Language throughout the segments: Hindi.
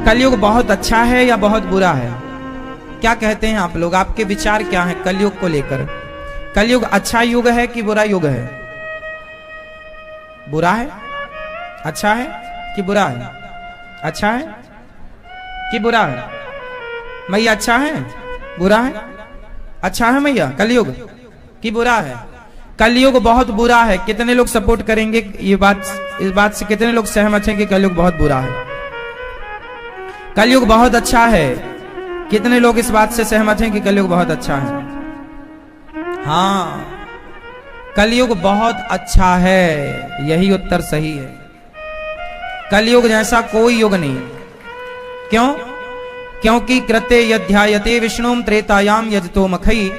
कलयुग बहुत अच्छा है या बहुत बुरा है? क्या कहते हैं आप लोग, आपके विचार क्या हैं कलयुग को लेकर? कलयुग अच्छा युग है कि बुरा युग है? बुरा है? अच्छा है कि बुरा है? अच्छा है कि बुरा है? मैया अच्छा है बुरा है? अच्छा है मैया कलयुग कि बुरा है? कलयुग बहुत बुरा है। कितने लोग सपोर्ट करेंगे ये बात, इस बात से कितने लोग सहमत हैं कि कलयुग बहुत बुरा है? कलयुग बहुत अच्छा है। कितने लोग इस बात से सहमत हैं कि कलयुग बहुत अच्छा है? हाँ, कलयुग बहुत अच्छा है, यही उत्तर सही है। कलयुग जैसा कोई युग नहीं। क्यों? क्योंकि कृते यध्यायते विष्णुम त्रेतायाम यजतो मखई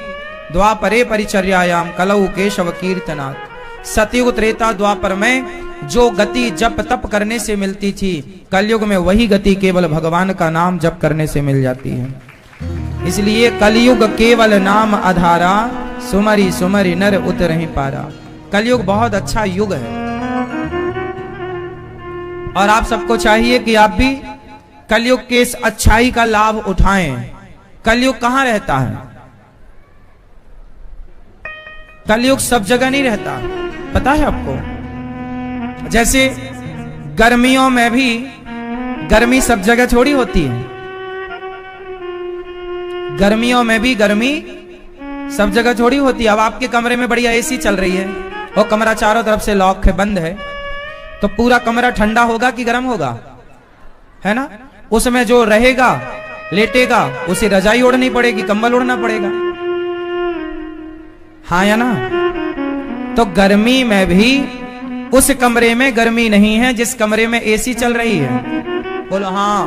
द्वापरे परिचर्यायाम कलौ केशव कीर्तनात्। सतयुग त्रेता द्वापर में जो गति जप तप करने से मिलती थी, कलयुग में वही गति केवल भगवान का नाम जप करने से मिल जाती है। इसलिए कलयुग केवल नाम आधारा, सुमरी सुमरी नर उतरहि पारा। कलयुग बहुत अच्छा युग है और आप सबको चाहिए कि आप भी कलयुग के इस अच्छाई का लाभ उठाएं। कलयुग कहां रहता है? कलयुग सब जगह नहीं रहता, पता है आपको? जैसे गर्मियों में भी गर्मी सब जगह थोड़ी होती है। गर्मियों में भी गर्मी सब जगह थोड़ी होती है। अब आपके कमरे में बढ़िया एसी चल रही है और कमरा चारों तरफ से लॉक है, बंद है, तो पूरा कमरा ठंडा होगा कि गर्म होगा? है ना? उसमें जो रहेगा लेटेगा उसे रजाई ओढ़नी पड़ेगी, कंबल ओढ़ना पड़ेगा, हाँ या ना? तो गर्मी में भी उस कमरे में गर्मी नहीं है जिस कमरे में एसी चल रही है। बोलो हाँ।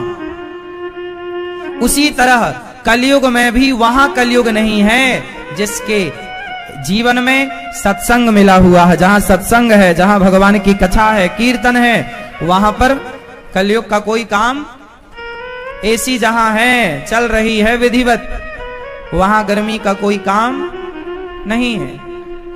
उसी तरह कलयुग में भी वहां कलयुग नहीं है जिसके जीवन में सत्संग मिला हुआ है। जहां सत्संग है, जहां भगवान की कथा है, कीर्तन है, वहां पर कलयुग का कोई काम, एसी जहां है चल रही है विधिवत, वहां गर्मी का कोई काम नहीं है।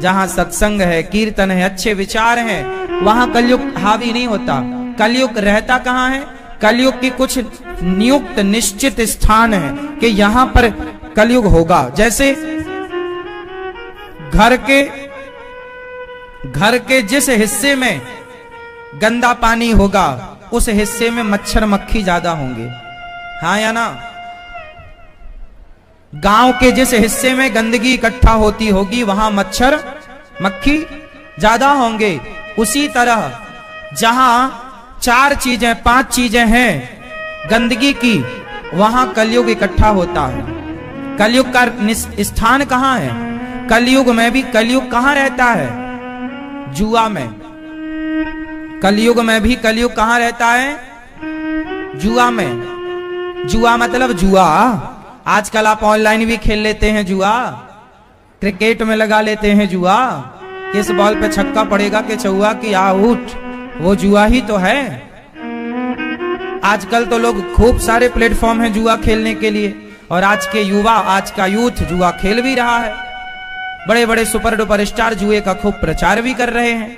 जहां सत्संग है, कीर्तन है, अच्छे विचार हैं, वहां कलयुग हावी नहीं होता। कलयुग रहता कहां है? कलयुग की कुछ नियुक्त निश्चित स्थान है कि यहां पर कलयुग होगा। जैसे घर के जिस हिस्से में गंदा पानी होगा उस हिस्से में मच्छर मक्खी ज्यादा होंगे, हाँ या ना? गांव के जिस हिस्से में गंदगी इकट्ठा होती होगी वहां मच्छर मक्खी ज्यादा होंगे। उसी तरह जहां 4 चीजें 5 चीजें हैं गंदगी की, वहां कलयुग इकट्ठा होता है। कलयुग का स्थान कहां है? कलयुग में भी कलयुग कहां रहता है? जुआ में। कलयुग में भी कलयुग कहां रहता है? जुआ में। जुआ मतलब जुआ। आजकल आप ऑनलाइन भी खेल लेते हैं जुआ, क्रिकेट में लगा लेते हैं जुआ, किस बॉल पे छक्का पड़ेगा कि चौका कि आउट, वो जुआ ही तो है। आजकल तो लोग खूब सारे प्लेटफॉर्म हैं जुआ खेलने के लिए, और आज के युवा, आज का यूथ जुआ खेल भी रहा है। बड़े बड़े सुपर डुपर स्टार जुए का खूब प्रचार भी कर रहे हैं।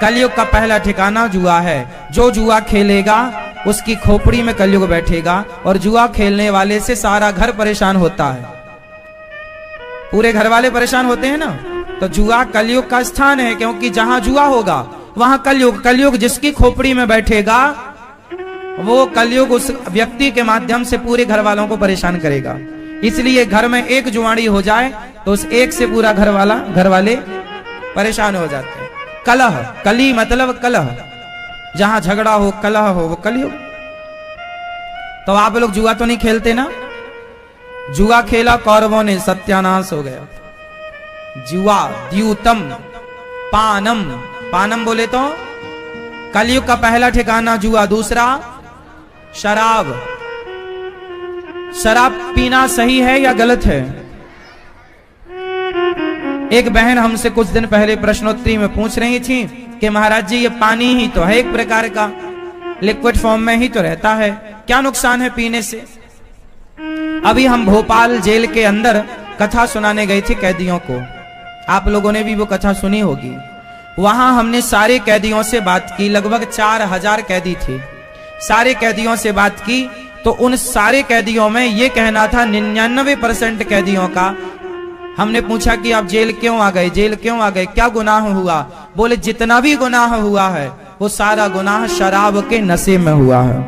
कलयुग का पहला ठिकाना जुआ है। जो जुआ खेलेगा उसकी खोपड़ी में कलयुग बैठेगा, और जुआ खेलने वाले से सारा घर परेशान होता है। पूरे घर वाले परेशान होते हैं ना। तो जुआ कलयुग का स्थान है, क्योंकि जहां जुआ होगा वहां कलयुग। कलयुग जिसकी खोपड़ी में बैठेगा वो कलयुग उस व्यक्ति के माध्यम से पूरे घर वालों को परेशान करेगा। इसलिए घर में एक जुआड़ी हो जाए तो उस एक से पूरा घर वाले परेशान हो जाते हैं। कलह, कली मतलब कलह, जहां झगड़ा हो कलह हो वो कलयुग। तो आप लोग जुआ तो नहीं खेलते ना? जुआ खेला कौरवों ने, सत्यानाश हो गया। जुआ द्यूतम पानम, पानम बोले तो कलयुग का पहला ठिकाना जुआ। दूसरा शराब। शराब पीना सही है या गलत है? एक बहन हमसे कुछ दिन पहले प्रश्नोत्तरी में पूछ रही थी कि महाराज जी ये पानी ही तो है एक प्रकार का, लिक्विड फॉर्म में ही तो रहता है, क्या नुकसान है पीने से? अभी हम भोपाल जेल के अंदर कथा सुनाने गए थे कैदियों को। आप लोगों ने भी वो कथा सुनी होगी। वहां हमने सारे कैदियों से बात की। लगभग 4000 कैदी थे। सारे कैदियों से बात की तो उन सारे कैदियों में ये कहना था 99% कैदियों का। हमने पूछा कि आप जेल क्यों आ गए, जेल क्यों आ गए, क्या गुनाह हुआ? बोले जितना भी गुनाह हुआ है वो सारा गुनाह शराब के नशे में हुआ है।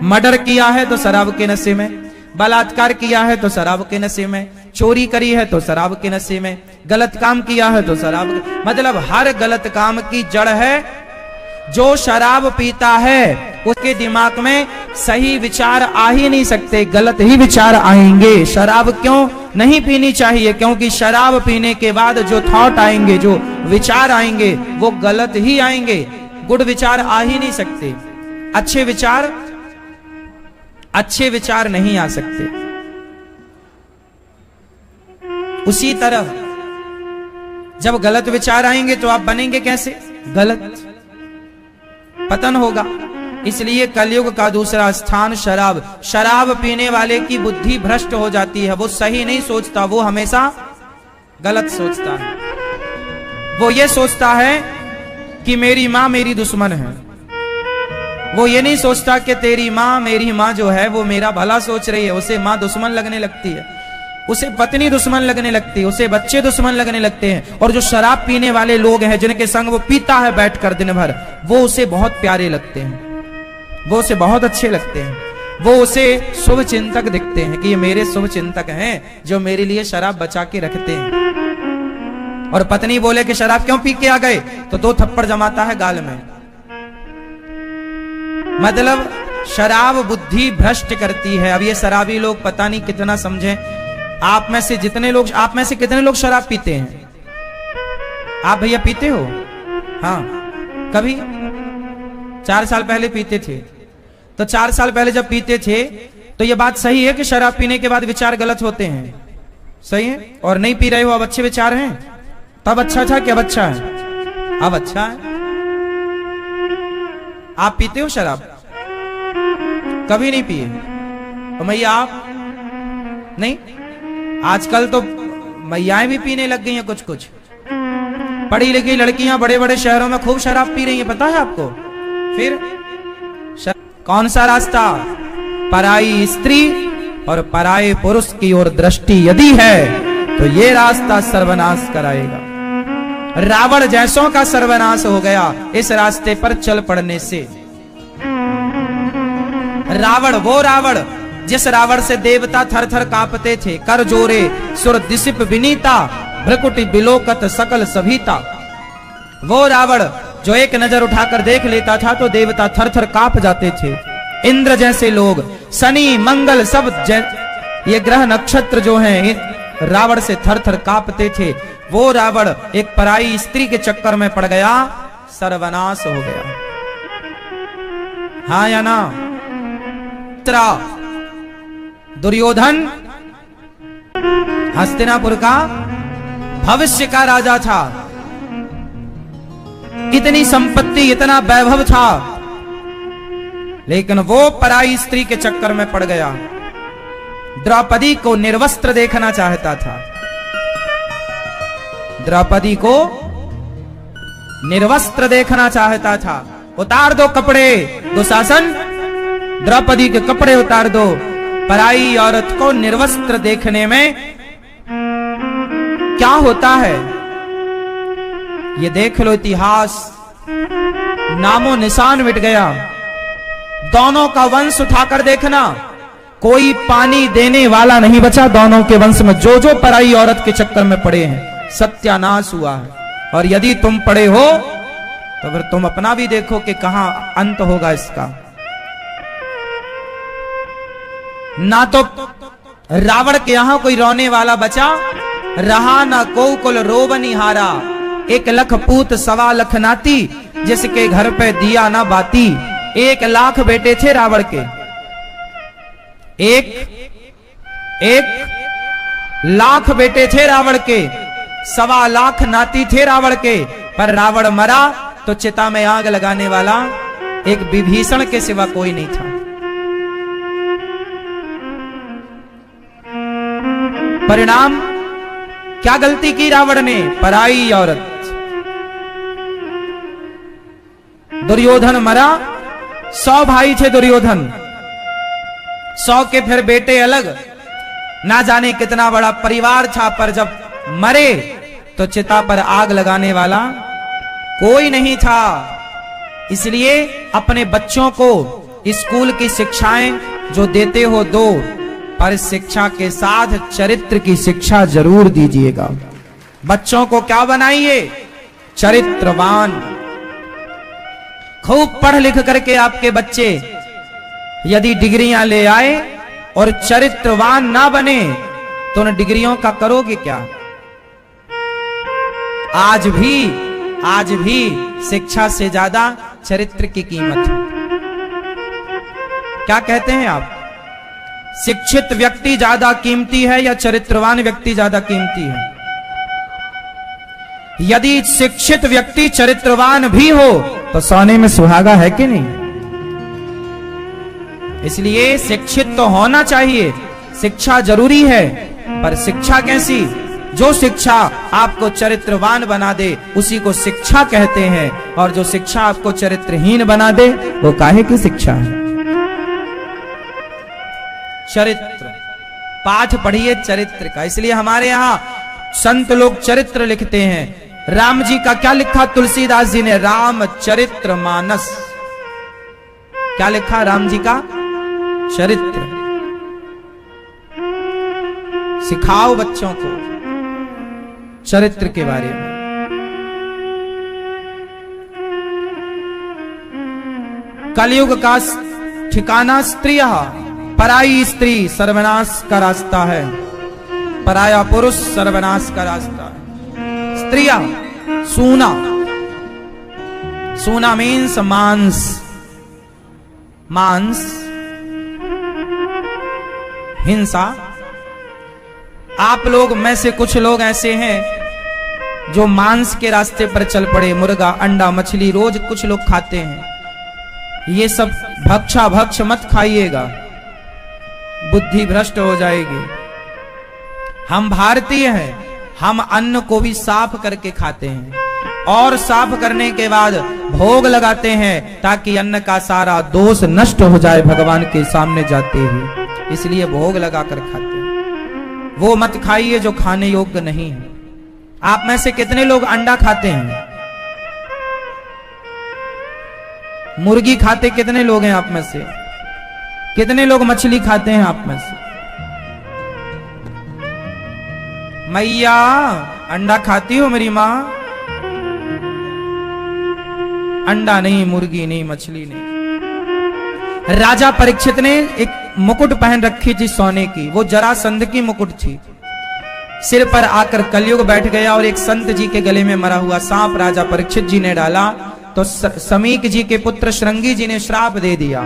मर्डर किया है तो शराब के नशे में, बलात्कार किया है तो शराब के नशे में, चोरी करी है तो शराब के नशे में, गलत काम किया है तो शराब के, मतलब हर गलत काम की जड़ है जो शराब पीता है उसके दिमाग में सही विचार आ ही नहीं सकते, गलत ही विचार आएंगे। शराब क्यों नहीं पीनी चाहिए? क्योंकि शराब पीने के बाद जो थॉट आएंगे, जो विचार आएंगे वो गलत ही आएंगे, गुड विचार आ ही नहीं सकते, अच्छे विचार नहीं आ सकते। उसी तरह जब गलत विचार आएंगे तो आप बनेंगे कैसे? गलत, पतन होगा। इसलिए कलयुग का दूसरा स्थान शराब। शराब पीने वाले की बुद्धि भ्रष्ट हो जाती है, वो सही नहीं सोचता, वो हमेशा गलत सोचता है। वो ये सोचता है कि मेरी मां मेरी दुश्मन है, वो ये नहीं सोचता कि तेरी मां, मेरी मां जो है वो मेरा भला सोच रही है। उसे मां दुश्मन लगने लगती है, उसे पत्नी दुश्मन लगने लगती है, उसे बच्चे दुश्मन लगने लगते हैं। और जो शराब पीने वाले लोग हैं जिनके संग वो पीता है बैठकर दिन भर, वो उसे बहुत प्यारे लगते हैं, वो उसे बहुत अच्छे लगते हैं, वो उसे शुभ चिंतक दिखते हैं कि ये मेरे शुभ चिंतक हैं जो मेरे लिए शराब बचा के रखते हैं। और पत्नी बोले कि शराब क्यों पी के आ गए तो 2 थप्पड़ जमाता है गाल में। मतलब शराब बुद्धि भ्रष्ट करती है। अब ये शराबी लोग पता नहीं कितना समझें। आप में से कितने लोग शराब पीते हैं? आप भैया पीते हो? हाँ, कभी 4 साल पहले पीते थे। तो 4 साल पहले जब पीते थे तो ये बात सही है कि शराब पीने के बाद विचार गलत होते हैं, सही है? और नहीं पी रहे हो, अब अच्छे विचार हैं? तब अच्छा था कि अब अच्छा है? अब अच्छा है। आप पीते हो शराब? कभी नहीं पिए? और मैया आप नहीं? आजकल तो मैयाएं भी पीने लग गई हैं कुछ कुछ। पढ़ी लिखी लड़कियां बड़े बड़े शहरों में खूब शराब पी रही हैं, पता है आपको? फिर कौन सा रास्ता? पराई स्त्री और पराये पुरुष की ओर दृष्टि यदि है तो ये रास्ता सर्वनाश कराएगा। रावण जैसों का सर्वनाश हो गया इस रास्ते पर चल पड़ने से। रावण, वो रावण जिस रावण से देवता थर थर कांपते थे, कर जोरे सुर दिसिप विनीता, भ्रकुटि बिलोकत सकल सभीता। वो रावण जो एक नजर उठाकर देख लेता था तो देवता थर थर कांप जाते थे। इंद्र जैसे लोग, शनि मंगल सब ये ग्रह नक्षत्र जो हैं रावण से थर थर कांपते थे। वो रावण एक पराई स्त्री के चक्कर में पड़ गया, सर्वनाश हो गया। हाँ या ना? दुर्योधन हस्तिनापुर का भविष्य का राजा था, इतनी संपत्ति, इतना वैभव था, लेकिन वो पराई स्त्री के चक्कर में पड़ गया। द्रौपदी को निर्वस्त्र देखना चाहता था, द्रौपदी को निर्वस्त्र देखना चाहता था। उतार दो कपड़े दुशासन, द्रौपदी के कपड़े उतार दो। पराई औरत को निर्वस्त्र देखने में क्या होता है ये देख लो। इतिहास नामो निशान मिट गया। दोनों का वंश उठाकर देखना, कोई पानी देने वाला नहीं बचा। दोनों के वंश में जो जो पराई औरत के चक्कर में पड़े हैं, सत्यानाश हुआ है। और यदि तुम पड़े हो तो फिर तुम अपना भी देखो कि कहां अंत होगा इसका। ना तो रावण के यहां कोई रोने वाला बचा, रहा ना को कुल रोबनी हारा। 1 लख पूत 1.25 लाख नाती, जिसके घर पे दिया ना बाती। 1 लाख बेटे थे रावण के, एक लाख बेटे थे रावण के, 1.25 लाख नाती थे रावण के। पर रावण मरा तो चिता में आग लगाने वाला एक विभीषण के सिवा कोई नहीं था। परिणाम क्या गलती की रावण ने? पराई औरत। दुर्योधन मरा 100 भाई थे दुर्योधन, 100 के फिर बेटे अलग, ना जाने कितना बड़ा परिवार था, पर जब मरे तो चिता पर आग लगाने वाला कोई नहीं था। इसलिए अपने बच्चों को स्कूल की शिक्षाएं जो देते हो दो, पर शिक्षा के साथ चरित्र की शिक्षा जरूर दीजिएगा। बच्चों को क्या बनाइए? चरित्रवान। खूब पढ़ लिख करके आपके बच्चे यदि डिग्रियां ले आए और चरित्रवान ना बने तो उन डिग्रियों का करोगे क्या? आज भी शिक्षा से ज्यादा चरित्र की कीमत है। क्या कहते हैं आप? शिक्षित व्यक्ति ज्यादा कीमती है या चरित्रवान व्यक्ति ज्यादा कीमती है? यदि शिक्षित व्यक्ति चरित्रवान भी हो तो सोने में सुहागा है कि नहीं? इसलिए शिक्षित तो होना चाहिए, शिक्षा जरूरी है, पर शिक्षा कैसी? जो शिक्षा आपको चरित्रवान बना दे उसी को शिक्षा कहते हैं, और जो शिक्षा आपको चरित्रहीन बना दे वो काहे की शिक्षा है? चरित्र, पाठ पढ़िए चरित्र का। इसलिए हमारे यहां संत लोग चरित्र लिखते हैं। राम जी का क्या लिखा तुलसीदास जी ने? रामचरित्र मानस। क्या लिखा राम जी का? चरित्र। सिखाओ बच्चों को चरित्र के बारे में। कलयुग का ठिकाना स्त्रियां, पराई स्त्री सर्वनाश का रास्ता है, पराया पुरुष सर्वनाश का रास्ता है। स्त्रियां, सूना, सूना मीन्स मांस, मांस, हिंसा। आप लोग में से कुछ लोग ऐसे हैं जो मांस के रास्ते पर चल पड़े। मुर्गा, अंडा, मछली रोज कुछ लोग खाते हैं। ये सब भक्षा भक्ष मत खाइएगा, बुद्धि भ्रष्ट हो जाएगी। हम भारतीय हैं, हम अन्न को भी साफ करके खाते हैं और साफ करने के बाद भोग लगाते हैं ताकि अन्न का सारा दोष नष्ट हो जाए भगवान के सामने जाते ही। इसलिए भोग लगाकर खाते हैं। वो मत खाइए जो खाने योग्य नहीं है। आप में से कितने लोग अंडा खाते हैं? मुर्गी खाते कितने लोग हैं आप में से? कितने लोग मछली खाते हैं आप में से? मैया अंडा खाती हो मेरी मां? अंडा नहीं, मुर्गी नहीं, मछली नहीं। राजा परीक्षित ने एक मुकुट पहन रखी थी सोने की, वो जरासंध की मुकुट थी। सिर पर आकर कलयुग बैठ गया और एक संत जी के गले में मरा हुआ सांप राजा परीक्षित जी ने डाला तो समीक जी के पुत्र श्रृंगी जी ने श्राप दे दिया।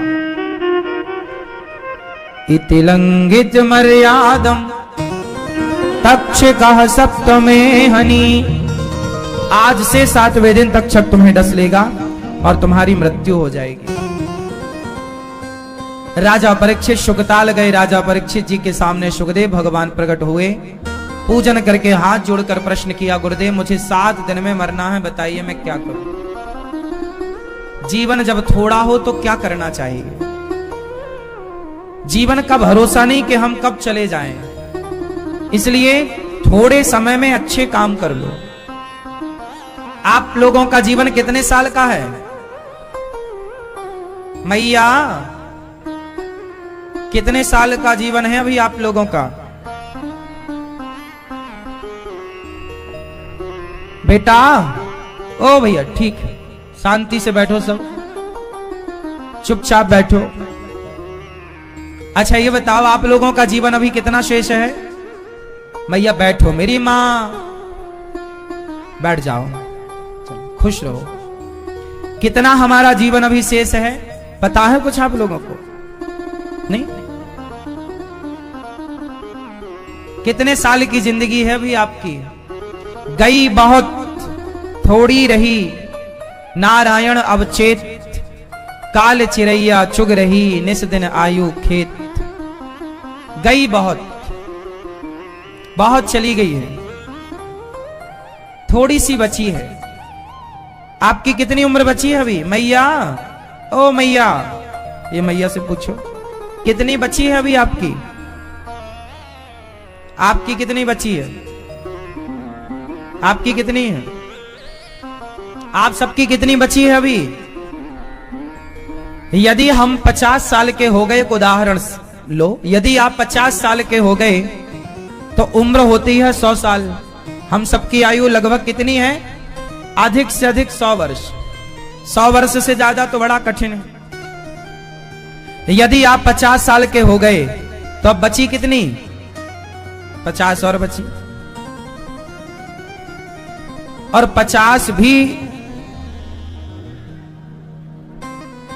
इति लंघित मर्यादम तक्षकः सप्तमे हनि। आज से 7वें दिन तक्षक तुम्हें डस लेगा और तुम्हारी मृत्यु हो जाएगी। राजा परीक्षित शुकताल गए। राजा परीक्षित जी के सामने सुखदेव भगवान प्रकट हुए। पूजन करके हाथ जोड़कर प्रश्न किया, गुरुदेव मुझे 7 दिन में मरना है, बताइए मैं क्या करूं? जीवन जब थोड़ा हो तो क्या करना चाहिए? जीवन का भरोसा नहीं कि हम कब चले जाएं, इसलिए थोड़े समय में अच्छे काम कर लो। आप लोगों का जीवन कितने साल का है? मैया कितने साल का जीवन है अभी आप लोगों का? बेटा, ओ भैया ठीक है, शांति से बैठो, सब चुपचाप बैठो। अच्छा ये बताओ आप लोगों का जीवन अभी कितना शेष है? मैया बैठो, मेरी मां बैठ जाओ, चलो खुश रहो। कितना हमारा जीवन अभी शेष है पता है कुछ आप लोगों को? नहीं? कितने साल की जिंदगी है अभी आपकी? गई बहुत, थोड़ी रही, नारायण अवचेत, काल चिरैया चुग रही, निस दिन आयु खेत। गई बहुत, बहुत चली गई है, थोड़ी सी बची है। आपकी कितनी उम्र बची है अभी? मैया, ओ मैया, ये मैया से पूछो कितनी बची है अभी आपकी? आपकी कितनी बची है? आपकी कितनी है? आप सबकी कितनी बची है अभी? यदि हम 50 साल के हो गए, एक उदाहरण लो, यदि आप 50 साल के हो गए तो उम्र होती है 100 साल। हम सबकी आयु लगभग कितनी है? अधिक से अधिक 100 वर्ष। 100 वर्ष से ज्यादा तो बड़ा कठिन है। यदि आप 50 साल के हो गए तो अब बची कितनी? 50 और बची, और 50 भी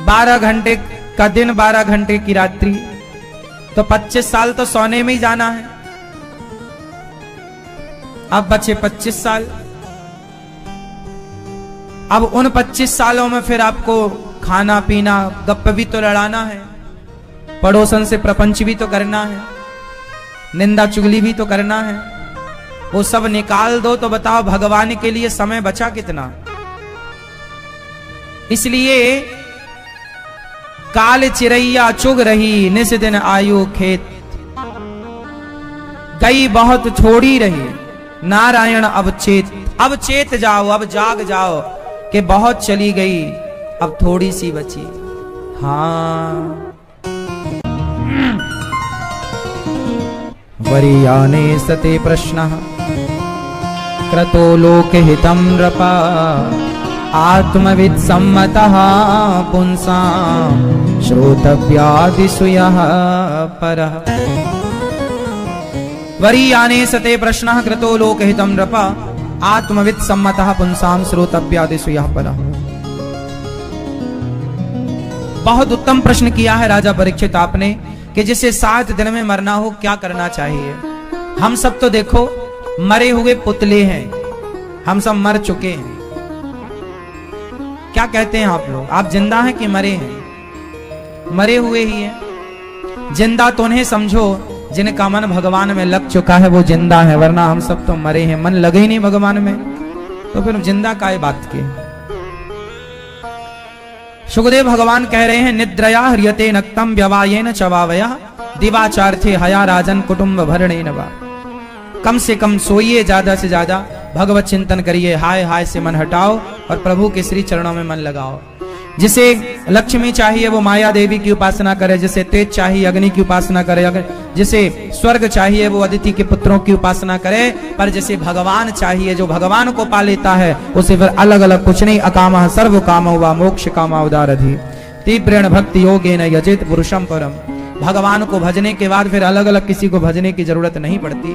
12 घंटे का दिन, 12 घंटे की रात्रि, तो 25 साल तो सोने में ही जाना है। अब बचे 25 साल। अब उन 25 सालों में फिर आपको खाना पीना, गप्प भी तो लड़ाना है, पड़ोसन से प्रपंच भी तो करना है, निंदा चुगली भी तो करना है। वो सब निकाल दो तो बताओ भगवान के लिए समय बचा कितना? इसलिए काल चिरैया चुग रही, निस दिन आयु खेत, गई बहुत थोड़ी रही, नारायण अब चेत। अब चेत जाओ, अब जाग जाओ कि बहुत चली गई, अब थोड़ी सी बची। हाँ, वरीयाने सते प्रश्नः क्रतो लोकहितं नृपा, आत्मविद सम्मतः पुंसां श्रोतव्यादिषु यः परः। वरीयाने सते प्रश्नः क्रतो लोकहितं नृपा, आत्मविद सम्मतः पुंसां श्रोतव्यादिषु यः परः। बहुत उत्तम प्रश्न किया है राजा परीक्षित आपने, कि जिसे 7 दिन में मरना हो क्या करना चाहिए। हम सब तो देखो मरे हुए पुतले हैं, हम सब मर चुके हैं। क्या कहते हैं आप लोग? आप जिंदा हैं कि मरे हैं? मरे हुए ही हैं। जिंदा तो उन्हें समझो जिनका मन भगवान में लग चुका है, वो जिंदा है, वरना हम सब तो मरे हैं। मन लगे ही नहीं भगवान में तो फिर जिंदा काय बात के। सुखदेव भगवान कह रहे हैं, निद्रया ह्रियते नक्तम व्यवायेन चवावया, दिवाचार्थे हया राजन कुटुंब भरणेन वा। कम से कम सोइए, ज्यादा से ज्यादा भगवत चिंतन करिए, हाय हाय से मन हटाओ और प्रभु के श्री चरणों में मन लगाओ। जिसे लक्ष्मी चाहिए वो माया देवी की उपासना करे, जिसे तेज चाहिए अग्नि की उपासना करे, जिसे स्वर्ग चाहिए वो अदिति के पुत्रों की उपासना करे, पर जिसे भगवान चाहिए, जो भगवान को पा लेता है, उसे फिर अलग अलग कुछ नहीं। अकामः सर्व कामो वा मोक्ष कामा उदारधि, तीव्रेण भक्ति योगेन यजेत पुरुषम परम। भगवान को भजने के बाद फिर अलग अलग किसी को भजने की जरूरत नहीं पड़ती।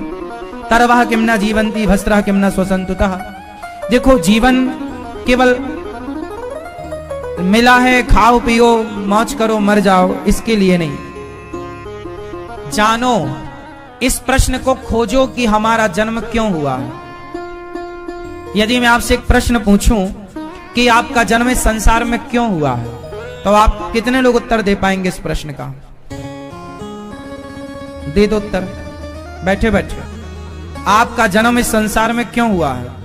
तरवः किम न जीवंती भस्त्रः किम न स्वसंतुतः। देखो जीवन केवल मिला है, खाओ पियो मौज करो मर जाओ, इसके लिए नहीं। जानो, इस प्रश्न को खोजो कि हमारा जन्म क्यों हुआ है। यदि मैं आपसे एक प्रश्न पूछूं कि आपका जन्म इस संसार में क्यों हुआ है, तो आप कितने लोग उत्तर दे पाएंगे इस प्रश्न का? दे दो उत्तर बैठे बैठे। आपका जन्म इस संसार में क्यों हुआ है?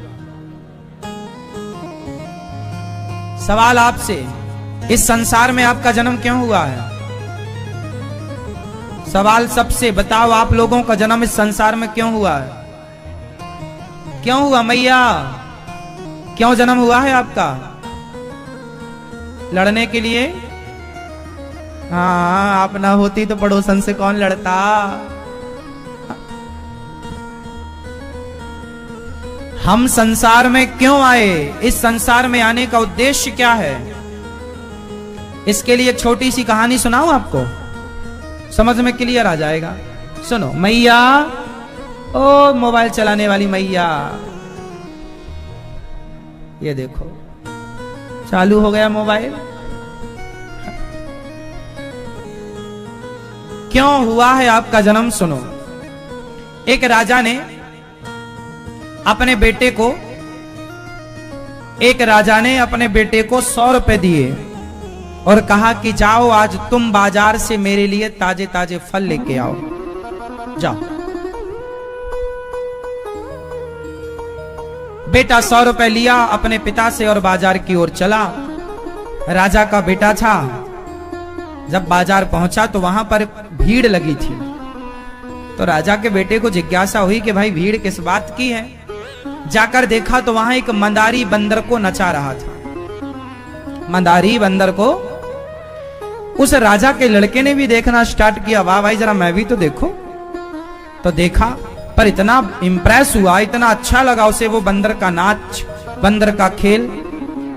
सवाल आपसे, इस संसार में आपका जन्म क्यों हुआ है? सवाल सबसे, बताओ आप लोगों का जन्म इस संसार में क्यों हुआ है? क्यों हुआ मैया? क्यों जन्म हुआ है आपका? लड़ने के लिए? हाँ, आप ना होती तो पड़ोसन से कौन लड़ता। हम संसार में क्यों आए? इस संसार में आने का उद्देश्य क्या है? इसके लिए एक छोटी सी कहानी सुनाऊं आपको, समझ में क्लियर आ जाएगा। सुनो मैया, ओ मोबाइल चलाने वाली मैया, ये देखो चालू हो गया मोबाइल। क्यों हुआ है आपका जन्म? सुनो, एक राजा ने अपने बेटे को, एक राजा ने अपने बेटे को 100 रुपए दिए और कहा कि जाओ आज तुम बाजार से मेरे लिए ताजे ताजे फल लेके आओ, जाओ। बेटा 100 रुपए लिया अपने पिता से और बाजार की ओर चला। राजा का बेटा था। जब बाजार पहुंचा तो वहां पर भीड़ लगी थी। तो राजा के बेटे को जिज्ञासा हुई कि भाई भीड़ किस बात की है। जाकर देखा तो वहां एक मंदारी बंदर को नचा रहा था। मंदारी बंदर को उस राजा के लड़के ने भी देखना स्टार्ट किया। वाह भाई जरा मैं भी तो देखो। तो देखा पर इतना इंप्रेस हुआ, इतना अच्छा लगा उसे वो बंदर का नाच, बंदर का खेल,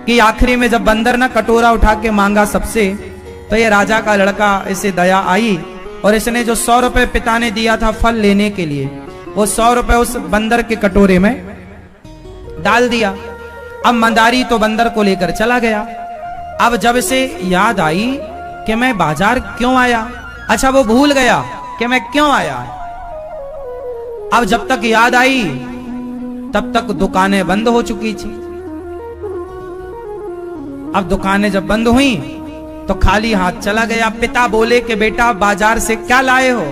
कि आखिरी में जब बंदर ना कटोरा उठा के मांगा सबसे, तो ये राजा का लड़का इसे दया आई और इसने जो 100 रुपए पिता ने दिया था फल लेने के लिए, वो 100 रुपए उस बंदर के कटोरे में डाल दिया। अब मंदारी तो बंदर को लेकर चला गया। अब जब इसे याद आई कि मैं बाजार क्यों आया, अच्छा वो भूल गया कि मैं क्यों आया। अब जब तक याद आई तब तक दुकानें बंद हो चुकी थी। अब दुकानें जब बंद हुई तो खाली हाथ चला गया। पिता बोले कि बेटा बाजार से क्या लाए हो।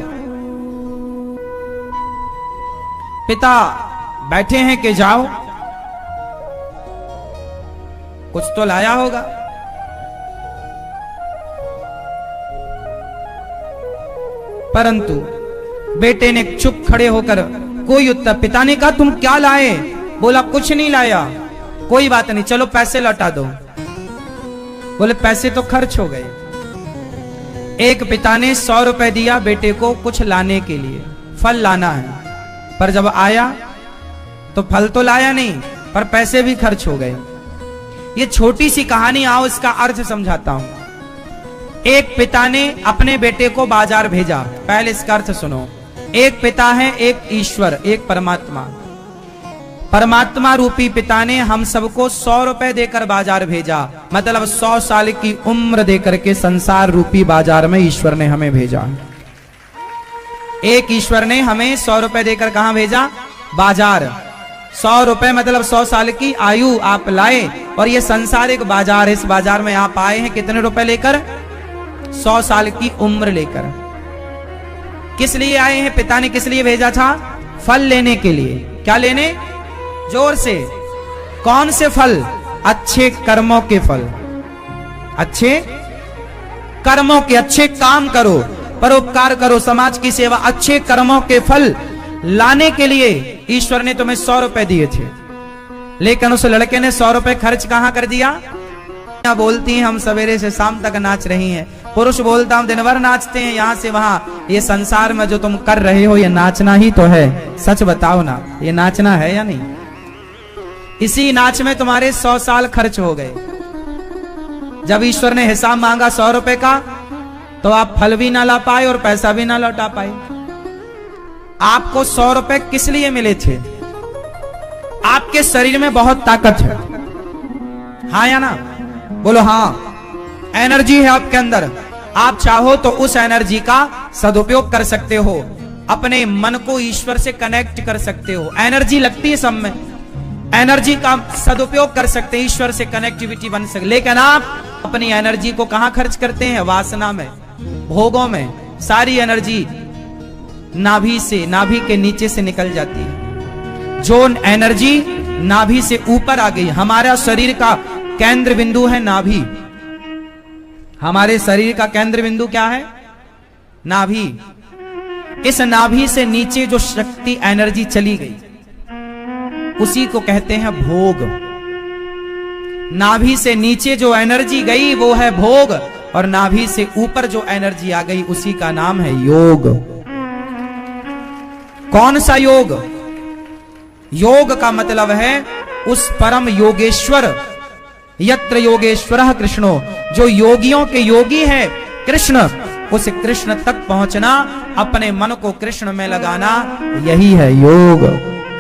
पिता बैठे हैं कि जाओ, कुछ तो लाया होगा। परंतु बेटे ने चुप खड़े होकर कोई उत्तर, पिता ने कहा तुम क्या लाए, बोला कुछ नहीं लाया। कोई बात नहीं, चलो पैसे लौटा दो। बोले पैसे तो खर्च हो गए। एक पिता ने 100 रुपए दिया बेटे को कुछ लाने के लिए, फल लाना है, पर जब आया तो फल तो लाया नहीं, पर पैसे भी खर्च हो गए। ये छोटी सी कहानी, आओ इसका अर्थ समझाता हूं। एक पिता ने अपने बेटे को बाजार भेजा। पहले इसका अर्थ सुनो। एक पिता है, एक ईश्वर, एक परमात्मा। परमात्मा रूपी पिता ने हम सबको 100 रुपए देकर बाजार भेजा, मतलब 100 साल की उम्र देकर के संसार रूपी बाजार में ईश्वर ने हमें भेजा। एक ईश्वर ने हमें 100 रुपए देकर कहां भेजा, बाजार। 100 रुपए मतलब 100 साल की आयु आप लाए, और ये संसार एक बाजार, इस बाजार में आप आए हैं कितने रुपए लेकर, 100 साल की उम्र लेकर। किस लिए आए हैं, पिता ने किस लिए भेजा था, फल लेने के लिए। क्या लेने, जोर से, कौन से फल, अच्छे कर्मों के फल, अच्छे कर्मों के, अच्छे काम करो, परोपकार करो, समाज की सेवा, अच्छे कर्मों के फल लाने के लिए ईश्वर ने तुम्हें 100 रुपए दिए थे। लेकिन उस लड़के ने 100 रुपए खर्च कहां कर दिया। बोलती हैं हम सवेरे से शाम तक नाच रही हैं, पुरुष बोलता हम दिन भर नाचते हैं यहां से वहां। ये संसार में जो तुम कर रहे हो ये नाचना ही तो है, सच बताओ ना, ये नाचना है या नहीं। इसी नाच में तुम्हारे 100 साल खर्च हो गए। जब ईश्वर ने हिसाब मांगा 100 रुपए का, तो आप फल भी ना ला पाए और पैसा भी ना लौटा पाए। आपको 100 रुपए किस लिए मिले थे, आपके शरीर में बहुत ताकत है, हाँ या ना, बोलो हाँ। एनर्जी है आपके अंदर, आप चाहो तो उस एनर्जी का सदुपयोग कर सकते हो, अपने मन को ईश्वर से कनेक्ट कर सकते हो। एनर्जी लगती है सब में, एनर्जी का सदुपयोग कर सकते हैं, ईश्वर से कनेक्टिविटी बन सकती। लेकिन आप अपनी एनर्जी को कहां खर्च करते हैं, वासना में, भोगों में। सारी एनर्जी नाभि से, नाभि के नीचे से निकल जाती है। जो एनर्जी नाभि से ऊपर आ गई, हमारा शरीर का केंद्र बिंदु है नाभि। हमारे शरीर का केंद्र बिंदु क्या है, नाभि। इस नाभि से नीचे जो शक्ति एनर्जी चली गई उसी को कहते हैं भोग। नाभि से नीचे जो एनर्जी गई वो है भोग, और नाभि से ऊपर जो एनर्जी आ गई उसी का नाम है योग। कौन सा योग, योग का मतलब है उस परम योगेश्वर, यत्र योगेश्वरः कृष्णो, जो योगियों के योगी है कृष्ण, उस कृष्ण तक पहुंचना, अपने मन को कृष्ण में लगाना, यही है योग।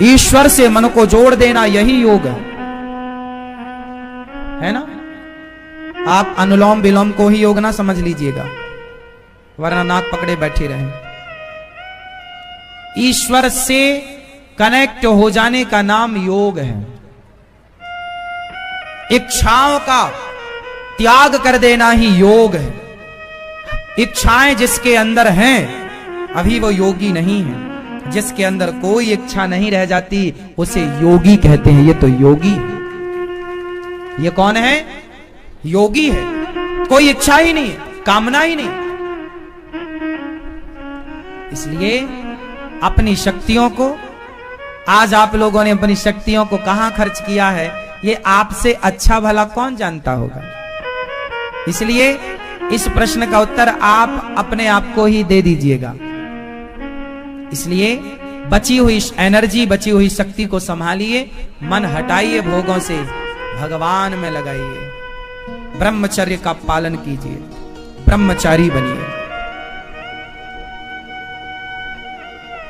ईश्वर से मन को जोड़ देना, यही योग है ना। आप अनुलोम विलोम को ही योग ना समझ लीजिएगा, वरना नाक पकड़े बैठे रहे। ईश्वर से कनेक्ट हो जाने का नाम योग है। इच्छाओं का त्याग कर देना ही योग है। इच्छाएं जिसके अंदर हैं अभी वो योगी नहीं है। जिसके अंदर कोई इच्छा नहीं रह जाती उसे योगी कहते हैं। ये तो योगी, ये कौन है, योगी है, कोई इच्छा ही नहीं, कामना ही नहीं। इसलिए अपनी शक्तियों को, आज आप लोगों ने अपनी शक्तियों को कहां खर्च किया है, ये आपसे अच्छा भला कौन जानता होगा। इसलिए इस प्रश्न का उत्तर आप अपने आप को ही दे दीजिएगा। इसलिए बची हुई एनर्जी, बची हुई शक्ति को संभालिए, मन हटाइए भोगों से, भगवान में लगाइए, ब्रह्मचर्य का पालन कीजिए, ब्रह्मचारी बनिए।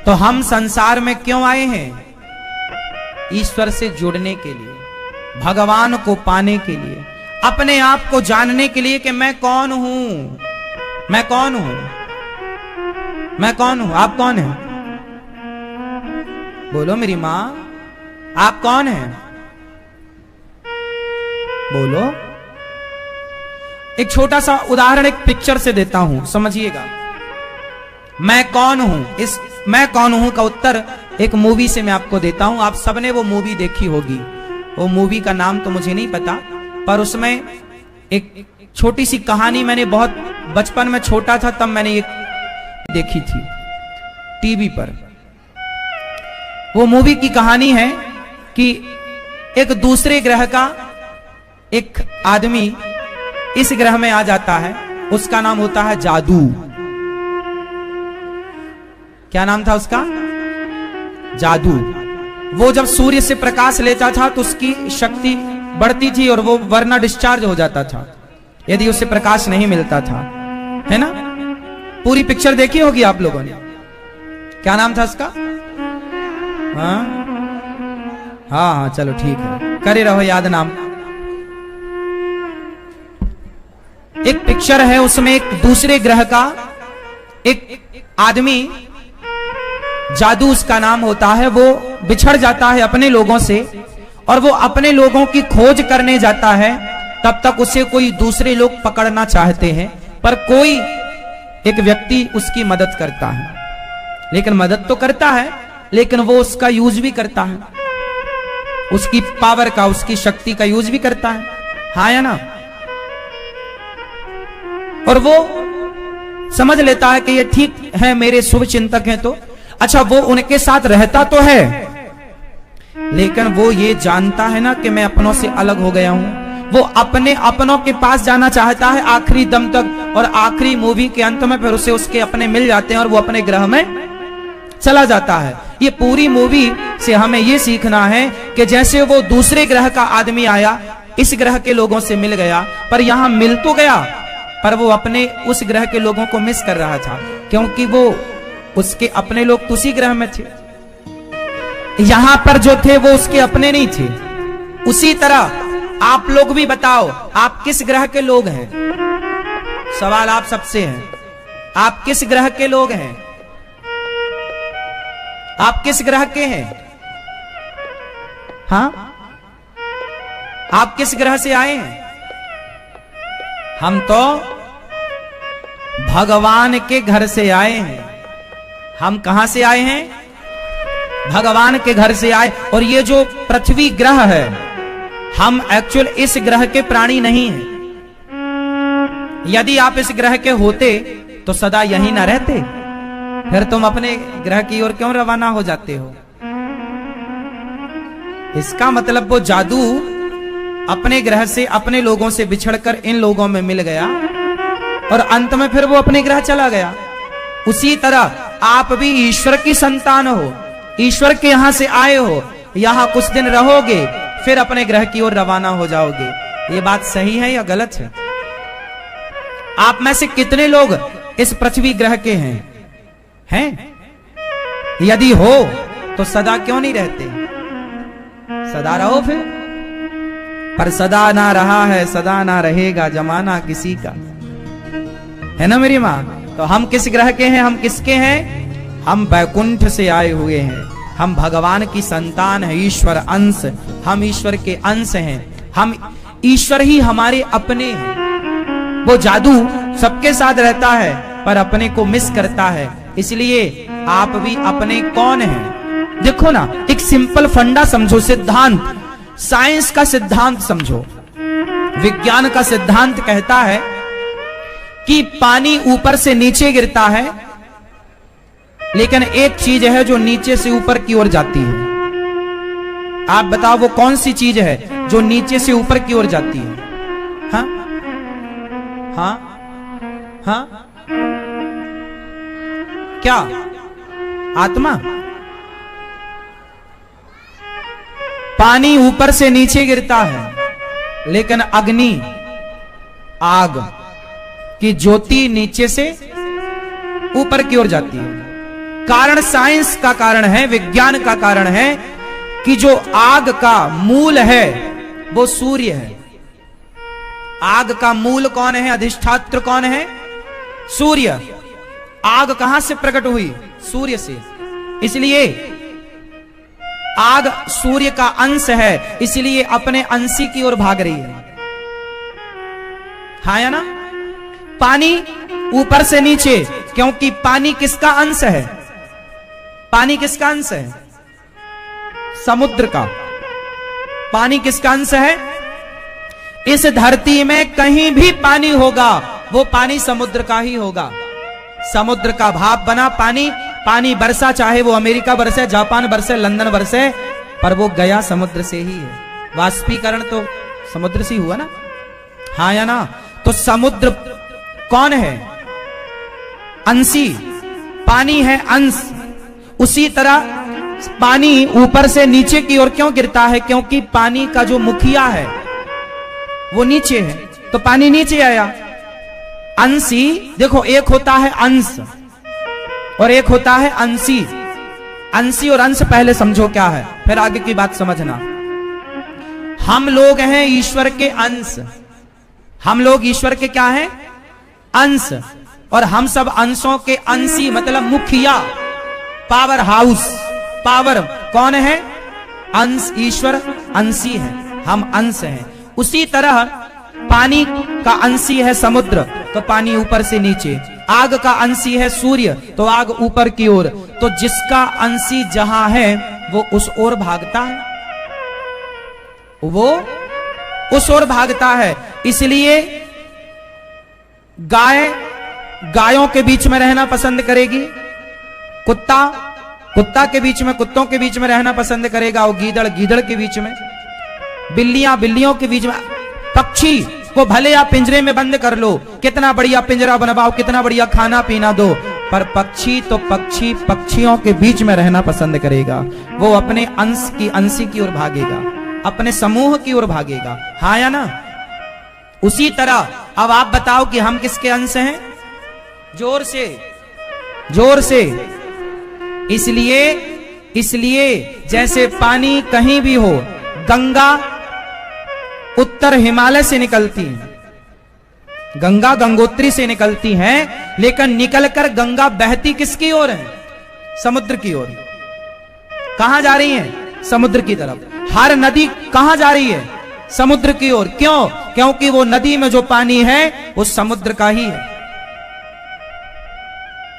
तो हम संसार में क्यों आए हैं? ईश्वर से जुड़ने के लिए, भगवान को पाने के लिए, अपने आप को जानने के लिए कि मैं कौन हूं, मैं कौन हूं, मैं कौन हूं। आप कौन हैं? बोलो मेरी मां, आप कौन हैं? बोलो। एक छोटा सा उदाहरण एक पिक्चर से देता हूं, समझिएगा। मैं कौन हूं, इस मैं कौन हूं का उत्तर एक मूवी से मैं आपको देता हूं। आप सबने वो मूवी देखी होगी, वो मूवी का नाम तो मुझे नहीं पता, पर उसमें एक छोटी सी कहानी, मैंने बहुत बचपन में छोटा था तब मैंने ये देखी थी टीवी पर। वो मूवी की कहानी है कि एक दूसरे ग्रह का एक आदमी इस ग्रह में आ जाता है, उसका नाम होता है जादू। क्या नाम था उसका? जादू। वो जब सूर्य से प्रकाश लेता था तो उसकी शक्ति बढ़ती थी और वो वरना डिस्चार्ज हो जाता था यदि उसे प्रकाश नहीं मिलता था, है ना। पूरी पिक्चर देखी होगी आप लोगों ने। क्या नाम था उसका? हाँ हाँ, चलो ठीक है, करे रहो याद नाम। एक पिक्चर है, उसमें एक दूसरे ग्रह का एक आदमी, जादू उसका नाम होता है, वो बिछड़ जाता है अपने लोगों से और वो अपने लोगों की खोज करने जाता है। तब तक उसे कोई दूसरे लोग पकड़ना चाहते हैं, पर कोई एक व्यक्ति उसकी मदद करता है। लेकिन मदद तो करता है, लेकिन वो उसका यूज भी करता है, उसकी पावर का, उसकी शक्ति का यूज भी करता है, हाँ या ना। और वो समझ लेता है कि ये ठीक है, मेरे शुभ चिंतक हैं, तो अच्छा वो उनके साथ रहता तो है, लेकिन वो ये जानता है ना कि मैं अपनों से अलग हो गया हूं। वो अपने अपनों के पास जाना चाहता है आखिरी दम तक, और आखिरी मूवी के अंत में फिर उसे उसके अपने मिल जाते हैं और वो अपने ग्रह में चला जाता है। ये पूरी मूवी से हमें ये सीखना है कि जैसे वो दूसरे ग्रह का आदमी आया, इस ग्रह के लोगों से मिल गया, पर यहां मिल तो गया, पर वो अपने उस ग्रह के लोगों को मिस कर रहा था, क्योंकि वो उसके अपने लोग तो उसी ग्रह में थे, यहां पर जो थे वो उसके अपने नहीं थे। उसी तरह आप लोग भी बताओ, आप किस ग्रह के लोग हैं? सवाल आप सबसे है, आप किस ग्रह के लोग हैं? आप किस ग्रह के हैं? हाँ, आप किस ग्रह से आए हैं? हम तो भगवान के घर से आए हैं। हम कहां से आए हैं? भगवान के घर से आए। और ये जो पृथ्वी ग्रह है, हम एक्चुअल इस ग्रह के प्राणी नहीं हैं। यदि आप इस ग्रह के होते तो सदा यहीं ना रहते, फिर तुम अपने ग्रह की ओर क्यों रवाना हो जाते हो? इसका मतलब वो जादू अपने ग्रह से, अपने लोगों से बिछड़कर इन लोगों में मिल गया और अंत में फिर वो अपने ग्रह चला गया। उसी तरह आप भी ईश्वर की संतान हो, ईश्वर के यहां से आए हो, यहां कुछ दिन रहोगे, फिर अपने ग्रह की ओर रवाना हो जाओगे। ये बात सही है या गलत है? आप में से कितने लोग इस पृथ्वी ग्रह के हैं? यदि हो तो सदा क्यों नहीं रहते? सदा रहो फिर। पर सदा ना रहा है, सदा ना रहेगा जमाना किसी का, है ना मेरी मां। तो हम किस ग्रह के हैं? हम किसके हैं? हम बैकुंठ से आए हुए हैं, हम भगवान की संतान है, ईश्वर अंश, हम ईश्वर के अंश हैं, हम ईश्वर ही हमारे अपने हैं। वो जादू सबके साथ रहता है पर अपने को मिस करता है। इसलिए आप भी अपने कौन हैं? देखो ना, एक सिंपल फंडा समझो, सिद्धांत, साइंस का सिद्धांत समझो। विज्ञान का सिद्धांत कहता है कि पानी ऊपर से नीचे गिरता है, लेकिन एक चीज है जो नीचे से ऊपर की ओर जाती है। आप बताओ वो कौन सी चीज है जो नीचे से ऊपर की ओर जाती है? हाँ हाँ हाँ, क्या? आत्मा। पानी ऊपर से नीचे गिरता है, लेकिन अग्नि, आग की ज्योति नीचे से ऊपर की ओर जाती है। कारण साइंस का कारण है, विज्ञान का कारण है कि जो आग का मूल है वो सूर्य है। आग का मूल कौन है? अधिष्ठात्र कौन है? सूर्य। आग कहां से प्रकट हुई? सूर्य से। इसलिए आग सूर्य का अंश है, इसलिए अपने अंशी की ओर भाग रही है। हाँ या ना? पानी ऊपर से नीचे, क्योंकि पानी किसका अंश है? पानी किसका अंश है? समुद्र का। पानी किसका अंश है? इस धरती में कहीं भी पानी होगा वो पानी समुद्र का ही होगा। समुद्र का भाप बना पानी, पानी बरसा, चाहे वो अमेरिका बरसे, जापान बरसे, लंदन बरसे, पर वो गया समुद्र से ही है। वाष्पीकरण तो समुद्र से ही हुआ ना? हाँ या ना? तो समुद्र कौन है? अंशी। पानी है अंश। उसी तरह पानी ऊपर से नीचे की ओर क्यों गिरता है? क्योंकि पानी का जो मुखिया है वो नीचे है, तो पानी नीचे आया। अंशी, देखो, एक होता है अंश और एक होता है अंशी। अंशी और अंश पहले समझो क्या है, फिर आगे की बात समझना। हम लोग हैं ईश्वर के अंश। हम लोग ईश्वर के क्या हैं? अंश। और हम सब अंशों के अंशी, मतलब मुखिया, पावर हाउस। पावर कौन है? अंश। ईश्वर अंशी है, हम अंश हैं। उसी तरह पानी का अंशी है समुद्र, तो पानी ऊपर से नीचे। आग का अंशी है सूर्य, तो आग ऊपर की ओर। तो जिसका अंशी जहां है वो उस ओर भागता है, वो उस ओर भागता है। इसलिए गाय गायों के बीच में रहना पसंद करेगी, कुत्ता कुत्ता के बीच में, कुत्तों के बीच में रहना पसंद करेगा, और गीदड़ गीदड़ के बीच में, बिल्लियां बिल्लियों के बीच में। पक्षी को भले आप पिंजरे में बंद कर लो, कितना बढ़िया पिंजरा बनवाओ, कितना बढ़िया खाना पीना दो, पर पक्षी तो पक्षी पक्षियों के बीच में रहना पसंद करेगा। वो अपने अंश की, अंशी की ओर भागेगा, अपने समूह की ओर भागेगा। हाँ या ना? उसी तरह अब आप बताओ कि हम किसके अंश हैं? जोर से, जोर से। इसलिए जैसे पानी कहीं भी हो, गंगा उत्तर हिमालय से निकलती है, गंगा गंगोत्री से निकलती हैं, लेकिन निकलकर गंगा बहती किसकी ओर है? समुद्र की ओर। कहां जा रही है? समुद्र की तरफ। हर नदी कहां जा रही है? समुद्र की ओर। क्यों? क्योंकि वो नदी में जो पानी है वो समुद्र का ही है।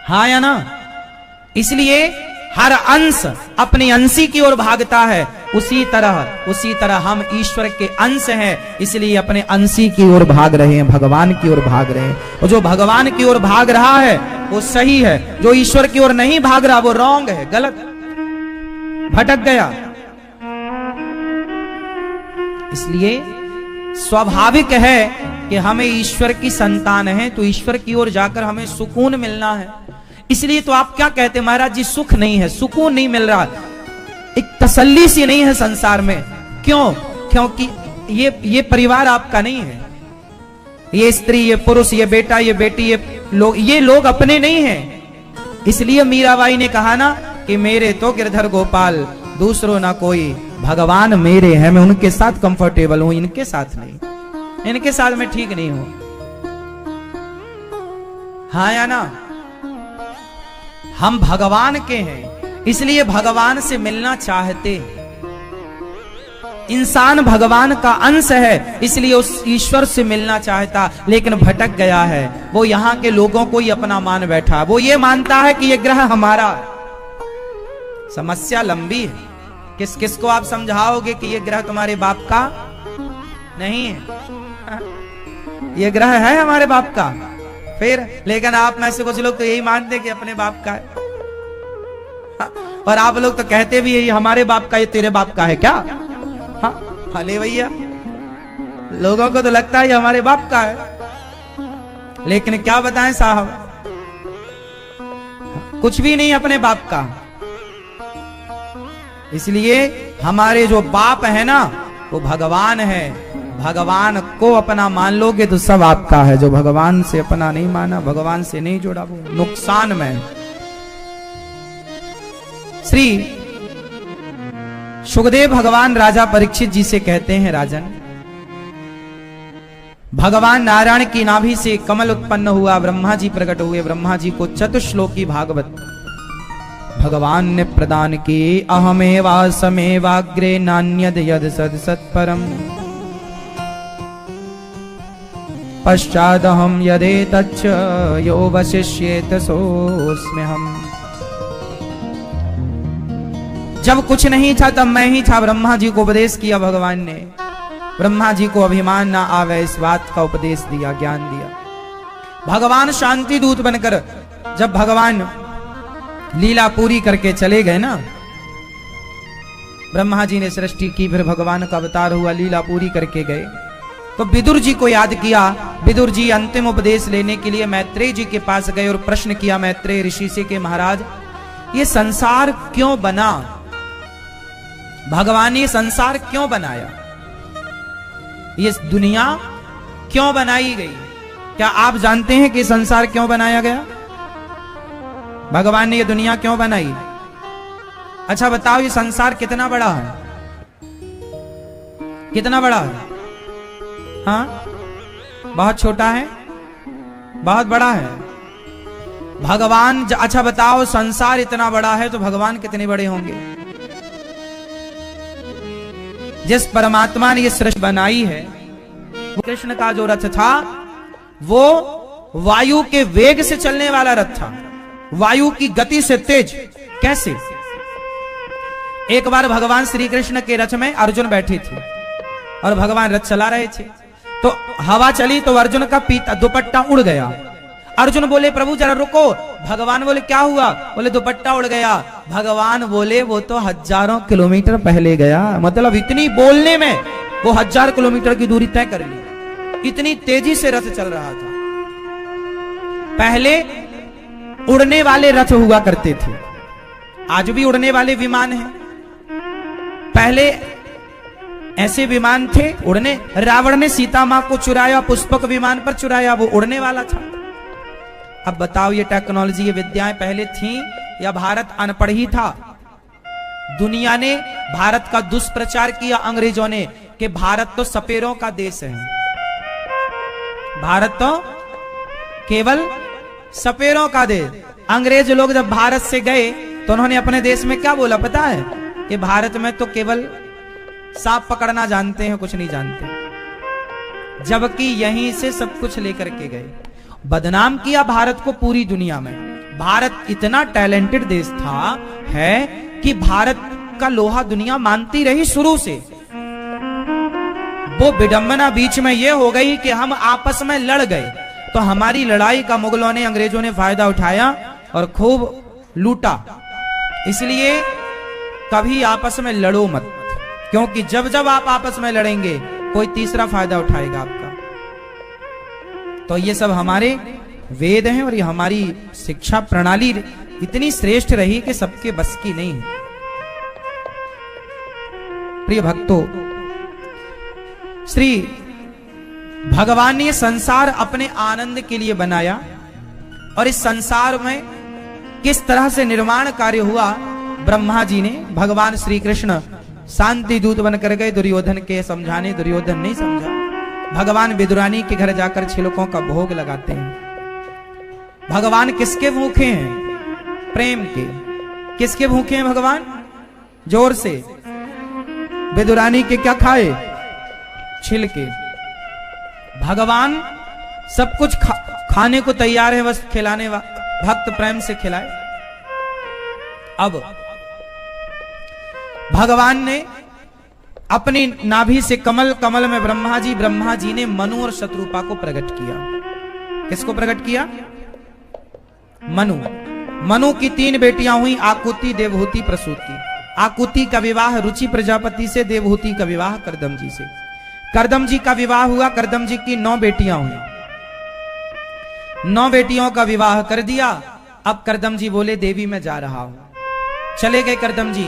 हाँ या ना? इसलिए हर अंश अपनी अंशी की ओर भागता है। उसी तरह हम ईश्वर के अंश हैं, इसलिए अपने अंशी की ओर भाग रहे हैं, भगवान की ओर भाग रहे हैं। और जो भगवान की ओर भाग रहा है वो सही है, जो ईश्वर की ओर नहीं भाग रहा वो रॉन्ग है, गलत, भटक गया। इसलिए स्वाभाविक है कि हमें ईश्वर की संतान है, तो ईश्वर की ओर जाकर हमें सुकून मिलना है। इसलिए तो आप क्या कहते हैं, महाराज जी सुख नहीं है, सुकून नहीं मिल रहा, एक तसल्ली सी नहीं है संसार में। क्यों? क्योंकि ये परिवार आपका नहीं है। ये स्त्री, ये पुरुष, ये बेटा, ये बेटी, ये लोग अपने नहीं हैं। इसलिए मीराबाई ने कहा ना कि मेरे तो गिरधर गोपाल, दूसरों ना कोई, भगवान मेरे हैं, मैं उनके साथ कंफर्टेबल हूं, इनके साथ नहीं, इनके साथ मैं ठीक नहीं हूं। हाँ या ना? हम भगवान के हैं, इसलिए भगवान से मिलना चाहते हैं। इंसान भगवान का अंश है, इसलिए उस ईश्वर से मिलना चाहता, लेकिन भटक गया है। वो यहाँ के लोगों को ही अपना मान बैठा, वो ये मानता है कि ये ग्रह हमारा है। समस्या लंबी है। किस किस को आप समझाओगे कि ये ग्रह तुम्हारे बाप का नहीं है? ये ग्रह है हमारे बाप का। फिर लेकिन आप में से कुछ लोग तो यही मानते कि अपने बाप का है, और आप लोग तो कहते भी ये हमारे बाप का, ये तेरे बाप का है क्या? हाँ भले भैया, लोगों को तो लगता है ये हमारे बाप का है, लेकिन क्या बताएं साहब, कुछ भी नहीं अपने बाप का। इसलिए हमारे जो बाप है ना वो भगवान है। भगवान को अपना मान लोगे तो सब आपका है। जो भगवान से अपना नहीं माना, भगवान से नहीं जोड़ा, वो नुकसान में। श्री सुखदेव भगवान राजा परीक्षित जी से कहते हैं, राजन, भगवान नारायण की नाभि से कमल उत्पन्न हुआ, ब्रह्मा जी प्रकट हुए, ब्रह्मा जी को चतुश्लोकी भागवत भगवान ने प्रदान की। अहमेवासमेवाग्रे नान्यद यद सद सत्परम पश्चादहम यदेतच्च यो वशिष्येत सोऽस्म्यहम्। जब कुछ नहीं था तब मैं ही था। ब्रह्मा जी को उपदेश किया भगवान ने। ब्रह्मा जी को अभिमान ना आवे इस बात का उपदेश दिया, ज्ञान दिया। भगवान शांति दूत बनकर जब भगवान लीला पूरी करके चले गए ना, ब्रह्मा जी ने सृष्टि की, फिर भगवान का अवतार हुआ, लीला पूरी करके गए, तो विदुर जी को याद किया। विदुर जी अंतिम उपदेश लेने के लिए मैत्रेय जी के पास गए और प्रश्न किया मैत्रेय ऋषि से कि महाराज, ये संसार क्यों बना? भगवान ने संसार क्यों बनाया? ये दुनिया क्यों बनाई गई? क्या आप जानते हैं कि संसार क्यों बनाया गया? भगवान ने ये दुनिया क्यों बनाई? अच्छा बताओ, ये संसार कितना बड़ा है? कितना बड़ा है? हाँ, बहुत छोटा है, बहुत बड़ा है। भगवान अच्छा बताओ, संसार इतना बड़ा है तो भगवान कितने बड़े होंगे? जिस परमात्मा ने ये सृष्टि बनाई है, वो कृष्ण का जो रथ था वो वायु के वेग से चलने वाला रथ था, वायु की गति से तेज। कैसे? एक बार भगवान श्री कृष्ण के रथ में अर्जुन बैठे थे और भगवान रथ चला रहे थे, तो हवा चली तो अर्जुन का पीता दुपट्टा उड़ गया। अर्जुन बोले प्रभु जरा रुको। भगवान बोले क्या हुआ? बोले दुपट्टा उड़ गया। भगवान बोले वो तो हजारों किलोमीटर पहले गया। मतलब इतनी बोलने में वो 1000 किलोमीटर की दूरी तय कर ली, इतनी तेजी से रथ चल रहा था। पहले उड़ने वाले रथ हुआ करते थे, आज भी उड़ने वाले विमान हैं। पहले ऐसे विमान थे उड़ने। रावण ने सीता मां को चुराया, पुष्पक विमान पर चुराया, वो उड़ने वाला था। अब बताओ, ये टेक्नोलॉजी, ये विद्याएं पहले थी या भारत अनपढ़ ही था? दुनिया ने भारत का दुष्प्रचार किया, अंग्रेजों ने, कि भारत तो सपेरों का देश है, भारत तो केवल सपेरों का देश। अंग्रेज लोग जब भारत से गए तो उन्होंने अपने देश में क्या बोला पता है? कि भारत में तो केवल सांप पकड़ना जानते हैं, कुछ नहीं जानते। जबकि यहीं से सब कुछ लेकर के गए, बदनाम किया भारत को पूरी दुनिया में। भारत इतना टैलेंटेड देश था है कि भारत का लोहा दुनिया मानती रही शुरू से। वो विडंबना बीच में ये हो गई कि हम आपस में लड़ गए, तो हमारी लड़ाई का मुगलों ने, अंग्रेजों ने फायदा उठाया और खूब लूटा। इसलिए कभी आपस में लड़ो मत, क्योंकि जब जब आप आपस में लड़ेंगे कोई तीसरा फायदा उठाएगा आपका। तो ये सब हमारे वेद हैं और ये हमारी शिक्षा प्रणाली इतनी श्रेष्ठ रही कि सबके बस की नहीं है। प्रिय भक्तों, श्री भगवान ने संसार अपने आनंद के लिए बनाया, और इस संसार में किस तरह से निर्माण कार्य हुआ, ब्रह्मा जी ने, भगवान श्री कृष्ण शांति दूत बनकर गए दुर्योधन के समझाने। दुर्योधन नहीं समझा। भगवान विदुरानी के घर जाकर छिलकों का भोग लगाते हैं। भगवान किसके भूखे हैं? प्रेम के। किसके भूखे हैं भगवान? जोर से। विदुरानी के क्या खाए? छिलके। भगवान सब कुछ खाने को तैयार है, बस खिलाने भक्त प्रेम से खिलाए। अब भगवान ने अपनी नाभि से कमल, कमल में ब्रह्मा जी ने मनु और शत्रुपा को प्रकट किया। किसको प्रकट किया? मनु की 3 बेटियां हुई, आकुति, देवहूति, प्रसूति। आकुति का विवाह रुचि प्रजापति से, देवहूति का विवाह करदम जी से। करदम जी का विवाह हुआ, करदम जी की 9 बेटियां हुई। 9 बेटियों का विवाह कर दिया। अब करदम जी बोले देवी मैं जा रहा हूं। चले गए करदम जी।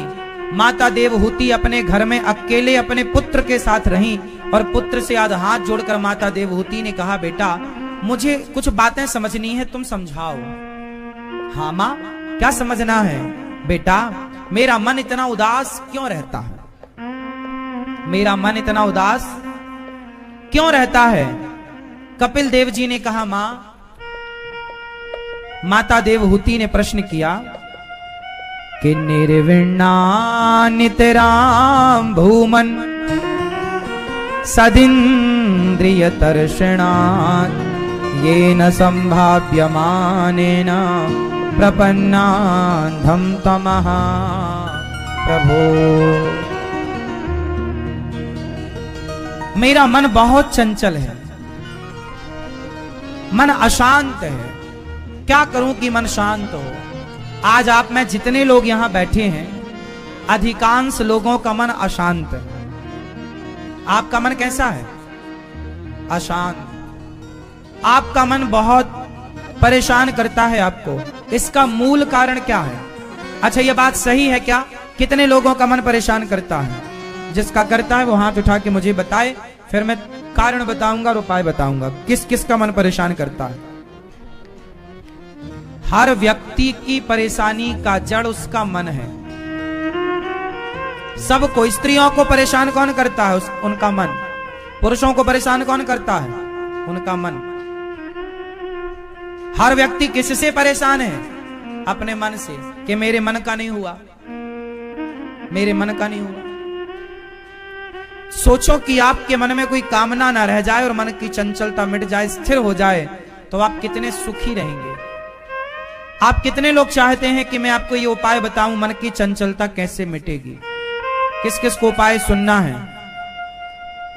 माता देवहूति अपने घर में अकेले अपने पुत्र के साथ रहीं और पुत्र से आज हाथ जोड़कर माता देवहूति ने कहा बेटा मुझे कुछ बातें समझनी है, तुम समझाओ। हाँ मां, क्या समझना है? बेटा मेरा मन इतना उदास क्यों रहता है? मेरा मन इतना उदास क्यों रहता है? कपिल देव जी ने कहा मां, माता देवहूति ने प्रश्न किया कि निर्विण्णा नितराम भूमन सदिन्द्रिय तर्षणा येन संभाव्यमानेन प्रपन्नान्धं तमः प्रभो। मेरा मन बहुत चंचल है, मन अशांत है। क्या करूं कि मन शांत हो? आज आप में जितने लोग यहां बैठे हैं, अधिकांश लोगों का मन अशांत है। आपका मन कैसा है? अशांत। आपका मन बहुत परेशान करता है आपको। इसका मूल कारण क्या है? अच्छा ये बात सही है क्या? कितने लोगों का मन परेशान करता है? जिसका करता है वो हाथ उठा के मुझे बताए, फिर मैं कारण बताऊंगा और उपाय बताऊंगा किस किस का मन परेशान करता है। हर व्यक्ति की परेशानी का जड़ उसका मन है। सबको, स्त्रियों को परेशान कौन करता है? उनका मन। पुरुषों को परेशान कौन करता है? उनका मन। हर व्यक्ति किससे परेशान है? अपने मन से, कि मेरे मन का नहीं हुआ, मेरे मन का नहीं हुआ। सोचो कि आपके मन में कोई कामना ना रह जाए और मन की चंचलता मिट जाए, स्थिर हो जाए, तो आप कितने सुखी रहेंगे। आप कितने लोग चाहते हैं कि मैं आपको ये उपाय बताऊं मन की चंचलता कैसे मिटेगी? किस किस को उपाय सुनना है?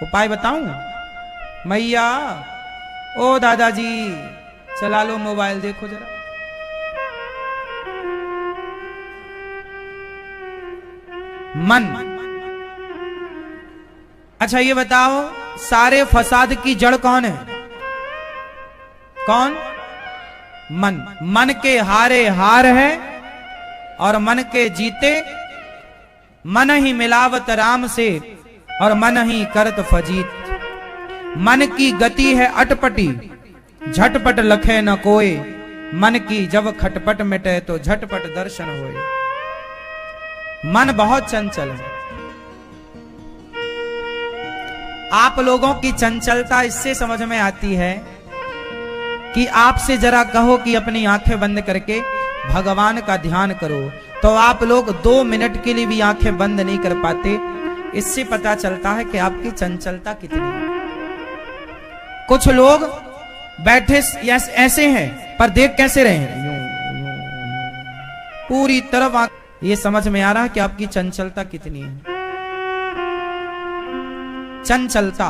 उपाय बताऊं? मैया, ओ दादाजी, चला लो मोबाइल, देखो जरा। मन। अच्छा ये बताओ, सारे फसाद की जड़ कौन है? कौन? मन। मन के हारे हार है और मन के जीते मन ही मिलावत राम से और मन ही करत फजीत। मन की गति है अटपटी, झटपट लखे न कोय, मन की जब खटपट मिटे तो झटपट दर्शन होए। मन बहुत चंचल है। आप लोगों की चंचलता इससे समझ में आती है कि आपसे जरा कहो कि अपनी आंखें बंद करके भगवान का ध्यान करो, तो आप लोग 2 मिनट के लिए भी आंखें बंद नहीं कर पाते। इससे पता चलता है कि आपकी चंचलता कितनी है। कुछ लोग बैठे ऐसे हैं पर देख कैसे रहे हैं? पूरी तरफ ये समझ में आ रहा है कि आपकी चंचलता कितनी है। चंचलता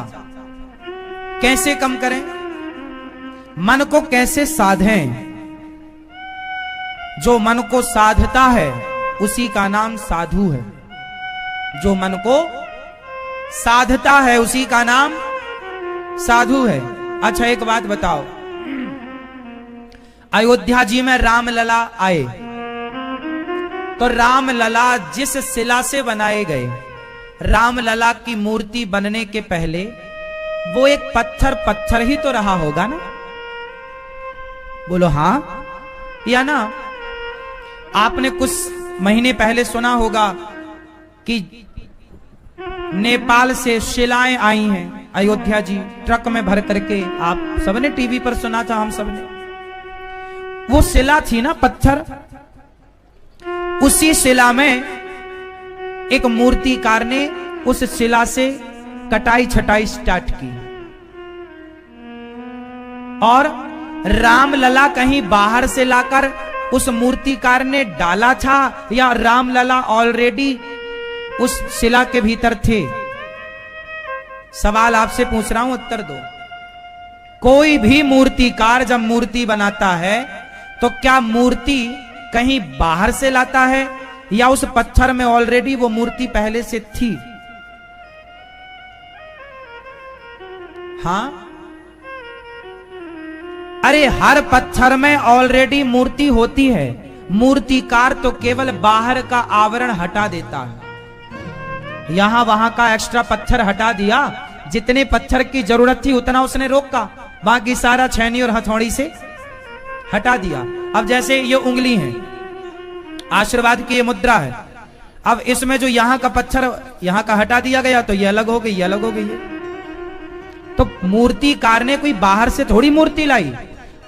कैसे कम करें? मन को कैसे साधें? जो मन को साधता है उसी का नाम साधु है। जो मन को साधता है उसी का नाम साधु है। अच्छा एक बात बताओ, अयोध्या जी में रामलला आए तो रामलला जिस शिला से बनाए गए, रामलला की मूर्ति बनने के पहले वो एक पत्थर ही तो रहा होगा ना? बोलो हाँ या ना? आपने कुछ महीने पहले सुना होगा कि नेपाल से शिलाएं आई हैं अयोध्या जी, ट्रक में भर करके। आप सबने टीवी पर सुना था, हम सबने। वो शिला थी ना, पत्थर। उसी शिला में एक मूर्तिकार ने उस शिला से कटाई छटाई स्टार्ट की और रामलला कहीं बाहर से लाकर उस मूर्तिकार ने डाला था या रामलला ऑलरेडी उस शिला के भीतर थे? सवाल आपसे पूछ रहा हूं, उत्तर दो। कोई भी मूर्तिकार जब मूर्ति बनाता है तो क्या मूर्ति कहीं बाहर से लाता है या उस पत्थर में ऑलरेडी वो मूर्ति पहले से थी? हां, अरे हर पत्थर में ऑलरेडी मूर्ति होती है। मूर्तिकार तो केवल बाहर का आवरण हटा देता है, यहां वहां का एक्स्ट्रा पत्थर हटा दिया, जितने पत्थर की जरूरत थी उतना उसने रोका, बाकी सारा छैनी और हथौड़ी से हटा दिया। अब जैसे ये उंगली है, आशीर्वाद की ये मुद्रा है, अब इसमें जो यहां का पत्थर यहां का हटा दिया गया तो ये अलग हो गई, ये अलग हो गई है। तो मूर्तिकार ने कोई बाहर से थोड़ी मूर्ति लाई,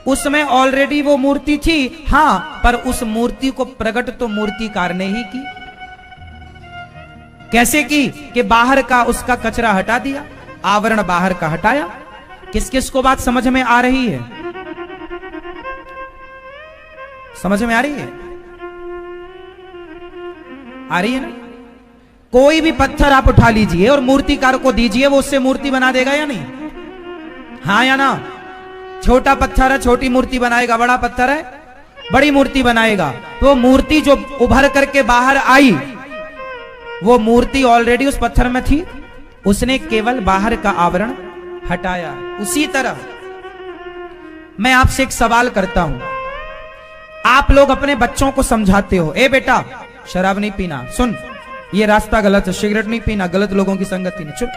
उसमें ऑलरेडी वो मूर्ति थी। हां, पर उस मूर्ति को प्रकट तो मूर्तिकार ने ही की। कैसे की? कि बाहर का उसका कचरा हटा दिया, आवरण बाहर का हटाया। किस किस को बात समझ में आ रही है? समझ में आ रही है? आ रही है ना? कोई भी पत्थर आप उठा लीजिए और मूर्तिकार को दीजिए, वो उससे मूर्ति बना देगा या नहीं? हाँ या ना? छोटा पत्थर है छोटी मूर्ति बनाएगा, बड़ा पत्थर है बड़ी मूर्ति बनाएगा। तो मूर्ति जो उभर करके बाहर आई, वो मूर्ति ऑलरेडी उस पत्थर में थी, उसने केवल बाहर का आवरण हटाया। उसी तरह मैं आपसे एक सवाल करता हूं, आप लोग अपने बच्चों को समझाते हो, ए बेटा शराब नहीं पीना, सुन ये रास्ता गलत है, सिगरेट नहीं पीना, गलत लोगों की संगति नहीं, चुप,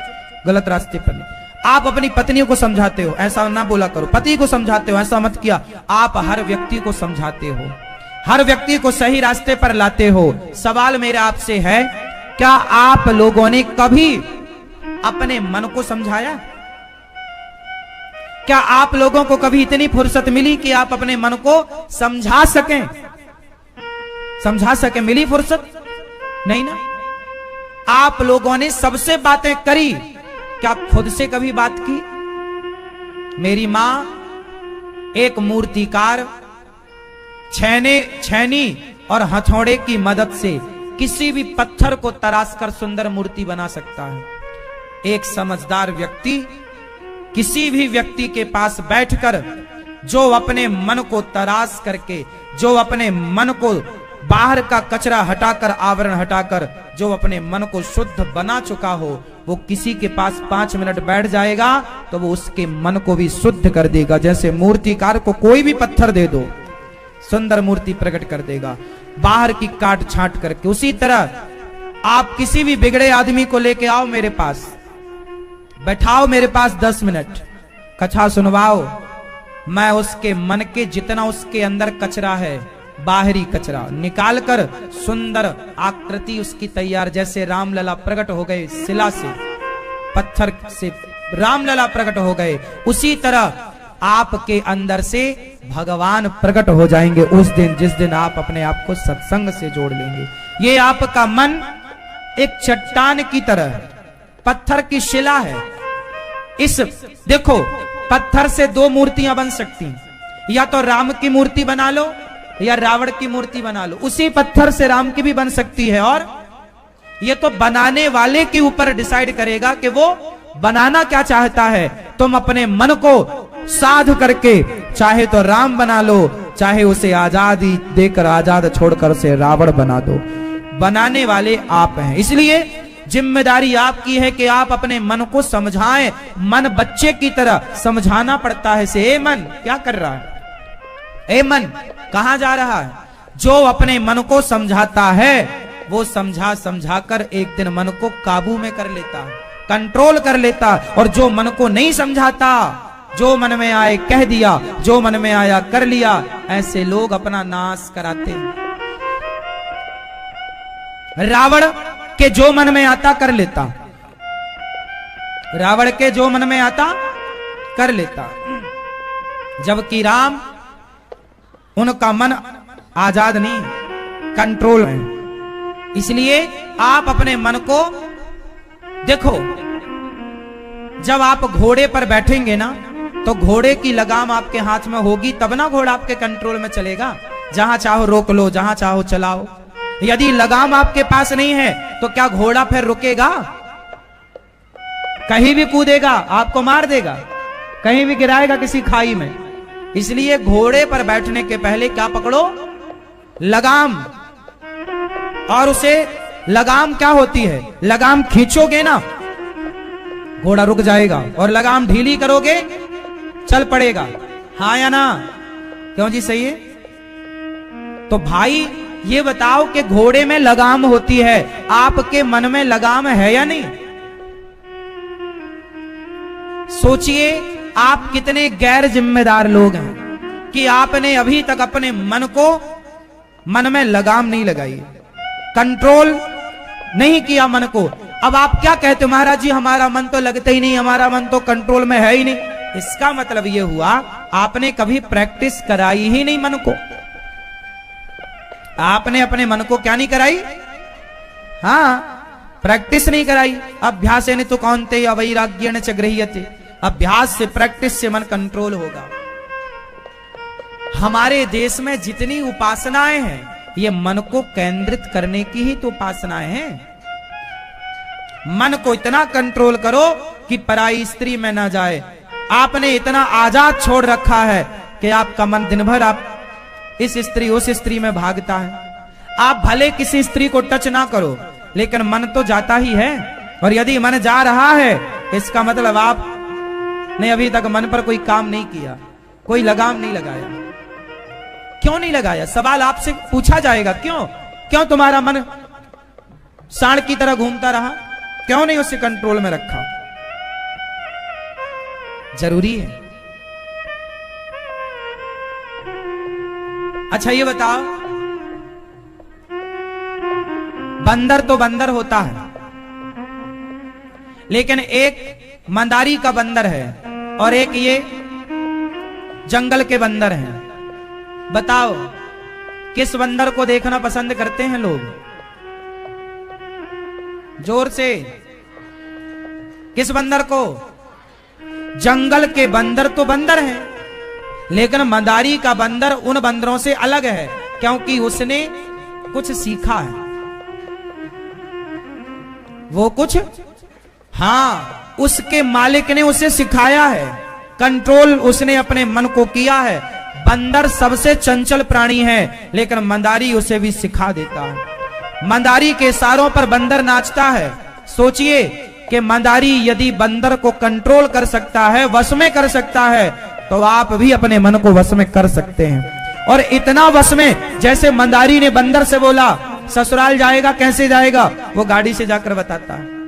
गलत रास्ते पर नहीं। आप अपनी पत्नी को समझाते हो, ऐसा ना बोला करो, पति को समझाते हो, ऐसा मत किया। आप हर व्यक्ति को समझाते हो, हर व्यक्ति को सही रास्ते पर लाते हो। सवाल मेरा आपसे है, क्या आप लोगों ने कभी अपने मन को समझाया? क्या आप लोगों को कभी इतनी फुर्सत मिली कि आप अपने मन को समझा सकें? समझा सके, मिली फुर्सत? नहीं ना। आप लोगों ने सबसे बातें करी, क्या खुद से कभी बात की? मेरी मां एक मूर्तिकार छैनी और हथौड़े की मदद से किसी भी पत्थर को तराश कर सुंदर मूर्ति बना सकता है। एक समझदार व्यक्ति किसी भी व्यक्ति के पास बैठकर जो अपने मन को तराश करके, जो अपने मन को बाहर का कचरा हटाकर, आवरण हटाकर जो अपने मन को शुद्ध बना चुका हो, वो किसी के पास 5 मिनट बैठ जाएगा तो वो उसके मन को भी शुद्ध कर देगा। जैसे मूर्तिकार को कोई भी पत्थर दे दो, सुंदर मूर्ति प्रकट कर देगा, बाहर की काट छांट करके। उसी तरह आप किसी भी बिगड़े आदमी को लेके आओ मेरे पास, बैठाओ मेरे पास 10 मिनट, कथा सुनवाओ, मैं उसके मन के जितना उसके अंदर कचरा है, बाहरी कचरा निकालकर सुंदर आकृति उसकी तैयार, जैसे रामलला प्रकट हो गए शिला से, पत्थर से रामलला प्रकट हो गए, उसी तरह आपके अंदर से भगवान प्रकट हो जाएंगे उस दिन, जिस दिन आप अपने आप को सत्संग से जोड़ लेंगे। ये आपका मन एक चट्टान की तरह, पत्थर की शिला है। इस देखो, पत्थर से 2 मूर्तियां बन सकती, या तो राम की मूर्ति बना लो या रावण की मूर्ति बना लो, उसी पत्थर से राम की भी बन सकती है। और ये तो बनाने वाले के ऊपर डिसाइड करेगा कि वो बनाना क्या चाहता है। तुम अपने मन को साध करके चाहे तो राम बना लो, चाहे उसे आजादी देकर, आजाद छोड़कर उसे रावण बना दो। बनाने वाले आप हैं, इसलिए जिम्मेदारी आपकी है कि आप अपने मन को समझाएं। मन बच्चे की तरह समझाना पड़ता है। से ए मन क्या कर रहा है, ए मन कहां जा रहा है? जो अपने मन को समझाता है वो समझा समझा कर एक दिन मन को काबू में कर लेता है, कंट्रोल कर लेता। और जो मन को नहीं समझाता, जो मन में आए कह दिया, जो मन में आया कर लिया, ऐसे लोग अपना नाश कराते हैं। रावण के जो मन में आता कर लेता, रावण के जो मन में आता कर लेता, जबकि राम उनका मन आजाद नहीं, कंट्रोल है। इसलिए आप अपने मन को देखो, जब आप घोड़े पर बैठेंगे ना तो घोड़े की लगाम आपके हाथ में होगी, तब ना घोड़ा आपके कंट्रोल में चलेगा। जहां चाहो रोक लो, जहां चाहो चलाओ। यदि लगाम आपके पास नहीं है तो क्या घोड़ा फिर रुकेगा? कहीं भी कूदेगा आपको मार देगा, कहीं भी गिराएगा किसी खाई में। इसलिए घोड़े पर बैठने के पहले क्या पकड़ो? लगाम। और उसे लगाम क्या होती है? लगाम खींचोगे ना घोड़ा रुक जाएगा, और लगाम ढीली करोगे चल पड़ेगा। हाँ या ना? क्यों जी सही है? तो भाई ये बताओ कि घोड़े में लगाम होती है, आपके मन में लगाम है या नहीं? सोचिए आप कितने गैर जिम्मेदार लोग हैं कि आपने अभी तक अपने मन में लगाम नहीं लगाई, कंट्रोल नहीं किया मन को। अब आप क्या कहते हो? महाराज जी हमारा मन तो लगता ही नहीं, हमारा मन तो कंट्रोल में है ही नहीं। इसका मतलब यह हुआ आपने कभी प्रैक्टिस कराई ही नहीं मन को। आपने अपने मन को क्या नहीं कराई? हाँ, प्रैक्टिस नहीं कराई। अभ्यासेन तु कौन्तेय वैराग्येण च गृह्यते। अभ्यास से, प्रैक्टिस से मन कंट्रोल होगा। हमारे देश में जितनी उपासनाएं हैं ये मन को केंद्रित करने की ही तो उपासनाएं हैं। मन को इतना कंट्रोल करो कि पराई स्त्री में ना जाए। आपने इतना आजाद छोड़ रखा है कि आपका मन दिन भर आप इस स्त्री उस स्त्री में भागता है। आप भले किसी स्त्री को टच ना करो लेकिन मन तो जाता ही है। और यदि मन जा रहा है इसका मतलब आपने अभी तक मन पर कोई काम नहीं किया, कोई लगाम नहीं लगाया। क्यों नहीं लगाया? सवाल आपसे पूछा जाएगा। क्यों तुम्हारा मन सांड की तरह घूमता रहा? क्यों नहीं उसे कंट्रोल में रखा? जरूरी है। अच्छा ये बताओ, बंदर तो बंदर होता है लेकिन एक मंदारी का बंदर है और एक ये जंगल के बंदर हैं। बताओ किस बंदर को देखना पसंद करते हैं लोग? जोर से, किस बंदर को? जंगल के बंदर तो बंदर हैं लेकिन मंदारी का बंदर उन बंदरों से अलग है क्योंकि उसने कुछ सीखा है। वो कुछ, हाँ, उसके मालिक ने उसे सिखाया है, कंट्रोल उसने अपने मन को किया है। बंदर सबसे चंचल प्राणी है लेकिन मंदारी उसे भी सिखा देता है। मंदारी के इशारों पर बंदर नाचता है। सोचिए कि मंदारी यदि बंदर को कंट्रोल कर सकता है, वश में कर सकता है, तो आप भी अपने मन को वश में कर सकते हैं। और इतना वश में, जैसे मंदारी ने बंदर से बोला ससुराल जाएगा, कैसे जाएगा? वो गाड़ी से जाकर बताता है।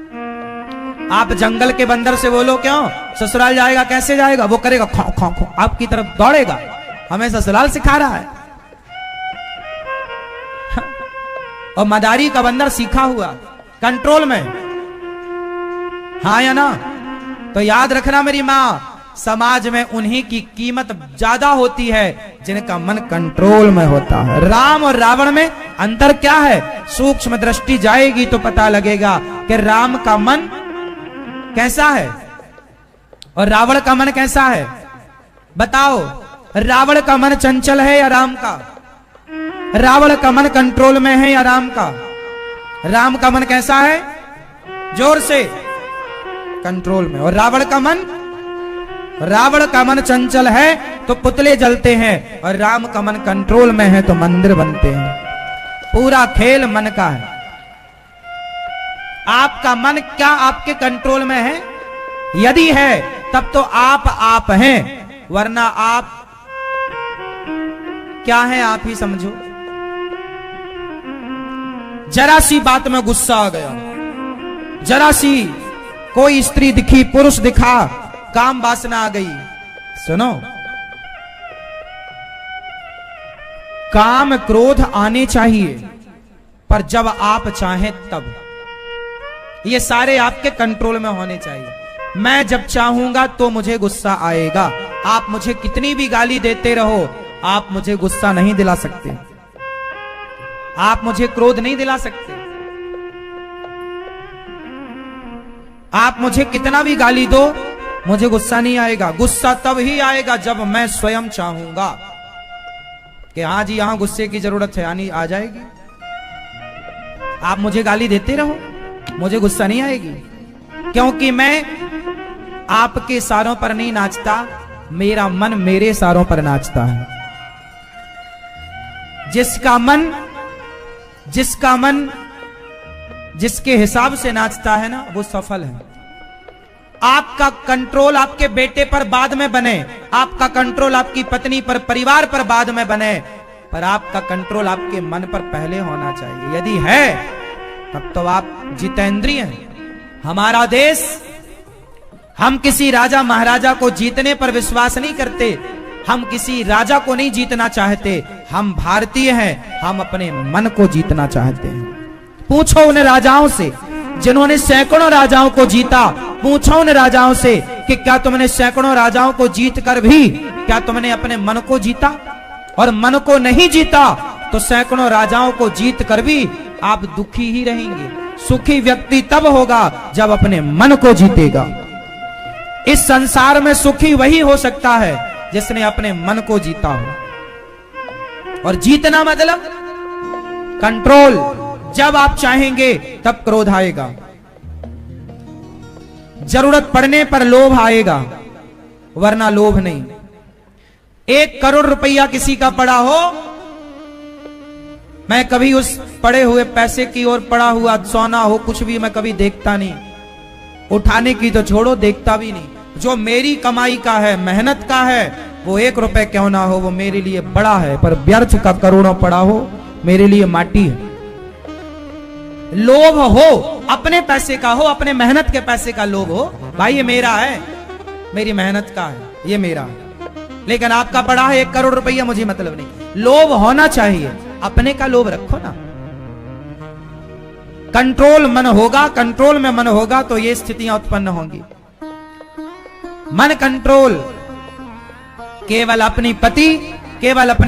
आप जंगल के बंदर से बोलो क्यों ससुराल जाएगा, कैसे जाएगा? वो करेगा खौ खौ खौ, आपकी तरफ दौड़ेगा। हमें ससुराल सिखा रहा है। और मंदारी का बंदर सीखा हुआ, कंट्रोल में। हाँ या ना? तो याद रखना मेरी माँ, समाज में उन्हीं की कीमत ज्यादा होती है जिनका मन कंट्रोल में होता है। राम और रावण में अंतर क्या है? सूक्ष्म दृष्टि जाएगी तो पता लगेगा कि राम का मन कैसा है और रावण का मन कैसा है। बताओ, रावण का मन चंचल है या राम का? रावण का मन कंट्रोल में है या राम का? राम का मन कैसा है? जोर से, कंट्रोल में। और रावण का मन चंचल है तो पुतले जलते हैं, और राम का मन कंट्रोल में है तो मंदिर बनते हैं। पूरा खेल मन का है। आपका मन क्या आपके कंट्रोल में है? यदि है तब तो आप हैं, वरना आप क्या हैं आप ही समझो। जरा सी बात में गुस्सा आ गया, जरा सी कोई स्त्री दिखी, पुरुष दिखा, काम वासना आ गई। सुनो, काम क्रोध आने चाहिए पर जब आप चाहें तब। ये सारे आपके कंट्रोल में होने चाहिए। मैं जब चाहूंगा तो मुझे गुस्सा आएगा। आप मुझे कितनी भी गाली देते रहो, आप मुझे गुस्सा नहीं दिला सकते, आप मुझे क्रोध नहीं दिला सकते। आप मुझे कितना भी गाली दो, मुझे गुस्सा नहीं आएगा। गुस्सा तब ही आएगा जब मैं स्वयं चाहूंगा कि हाँ जी यहां गुस्से की जरूरत है, यानी आ जाएगी। आप मुझे गाली देते रहो, मुझे गुस्सा नहीं आएगी। क्योंकि मैं आपके इशारों पर नहीं नाचता, मेरा मन मेरे इशारों पर नाचता है। जिसका मन जिसके हिसाब से नाचता है ना, वो सफल है। आपका कंट्रोल आपके बेटे पर बाद में बने, आपका कंट्रोल आपकी पत्नी पर, परिवार पर बाद में बने, पर आपका कंट्रोल आपके मन पर पहले होना चाहिए। यदि है तब तो आप जितेंद्रिय हैं। हमारा देश, हम किसी राजा महाराजा को जीतने पर विश्वास नहीं करते, हम किसी राजा को नहीं जीतना चाहते, हम भारतीय हैं, हम अपने मन को जीतना चाहते हैं। पूछो उन राजाओं से जिन्होंने सैकड़ों राजाओं को जीता, पूछो उन राजाओं से कि क्या तुमने सैकड़ों राजाओं को जीत कर भी क्या तुमने अपने मन को जीता? और मन को नहीं जीता तो सैकड़ों राजाओं को जीत कर भी आप दुखी ही रहेंगे। सुखी व्यक्ति तब होगा जब अपने मन को जीतेगा। इस संसार में सुखी वही हो सकता है जिसने अपने मन को जीता हो। और जीतना मतलब कंट्रोल। जब आप चाहेंगे तब क्रोध आएगा, जरूरत पड़ने पर लोभ आएगा, वरना लोभ नहीं। 1 करोड़ रुपया किसी का पड़ा हो, मैं कभी उस पड़े हुए पैसे की ओर, पड़ा हुआ सोना हो, कुछ भी मैं कभी देखता नहीं। उठाने की तो छोड़ो, देखता भी नहीं। जो मेरी कमाई का है, मेहनत का है, वो 1 रुपए क्यों ना हो, वो मेरे लिए बड़ा है। पर व्यर्थ का करोड़ों पड़ा हो, मेरे लिए माटी है। लोभ हो, अपने पैसे का हो, अपने मेहनत के पैसे का लोभ हो, भाई ये मेरा है, मेरी मेहनत का है, ये मेरा है। लेकिन आपका पड़ा है 1 करोड़ रुपया, मुझे मतलब नहीं। लोभ होना चाहिए, अपने का लोभ रखो ना। कंट्रोल मन होगा, कंट्रोल में मन होगा तो ये स्थितियां उत्पन्न होंगी। मन कंट्रोल केवल अपने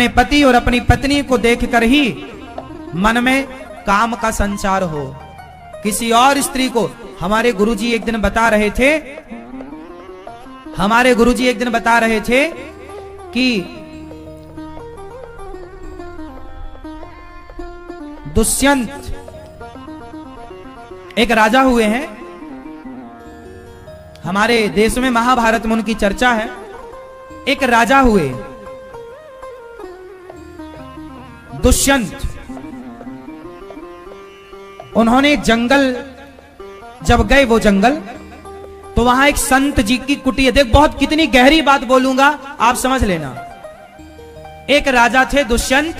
पति और अपनी पत्नी को देखकर ही मन में काम का संचार हो। किसी और स्त्री को, हमारे गुरुजी एक दिन बता रहे थे कि दुष्यंत एक राजा हुए हैं। हमारे देश में महाभारत में उनकी चर्चा है। एक राजा हुए दुष्यंत। उन्होंने जंगल जब गए, वो जंगल, तो वहां एक संत जी की कुटिया, देख बहुत कितनी गहरी बात बोलूंगा, आप समझ लेना। एक राजा थे दुष्यंत,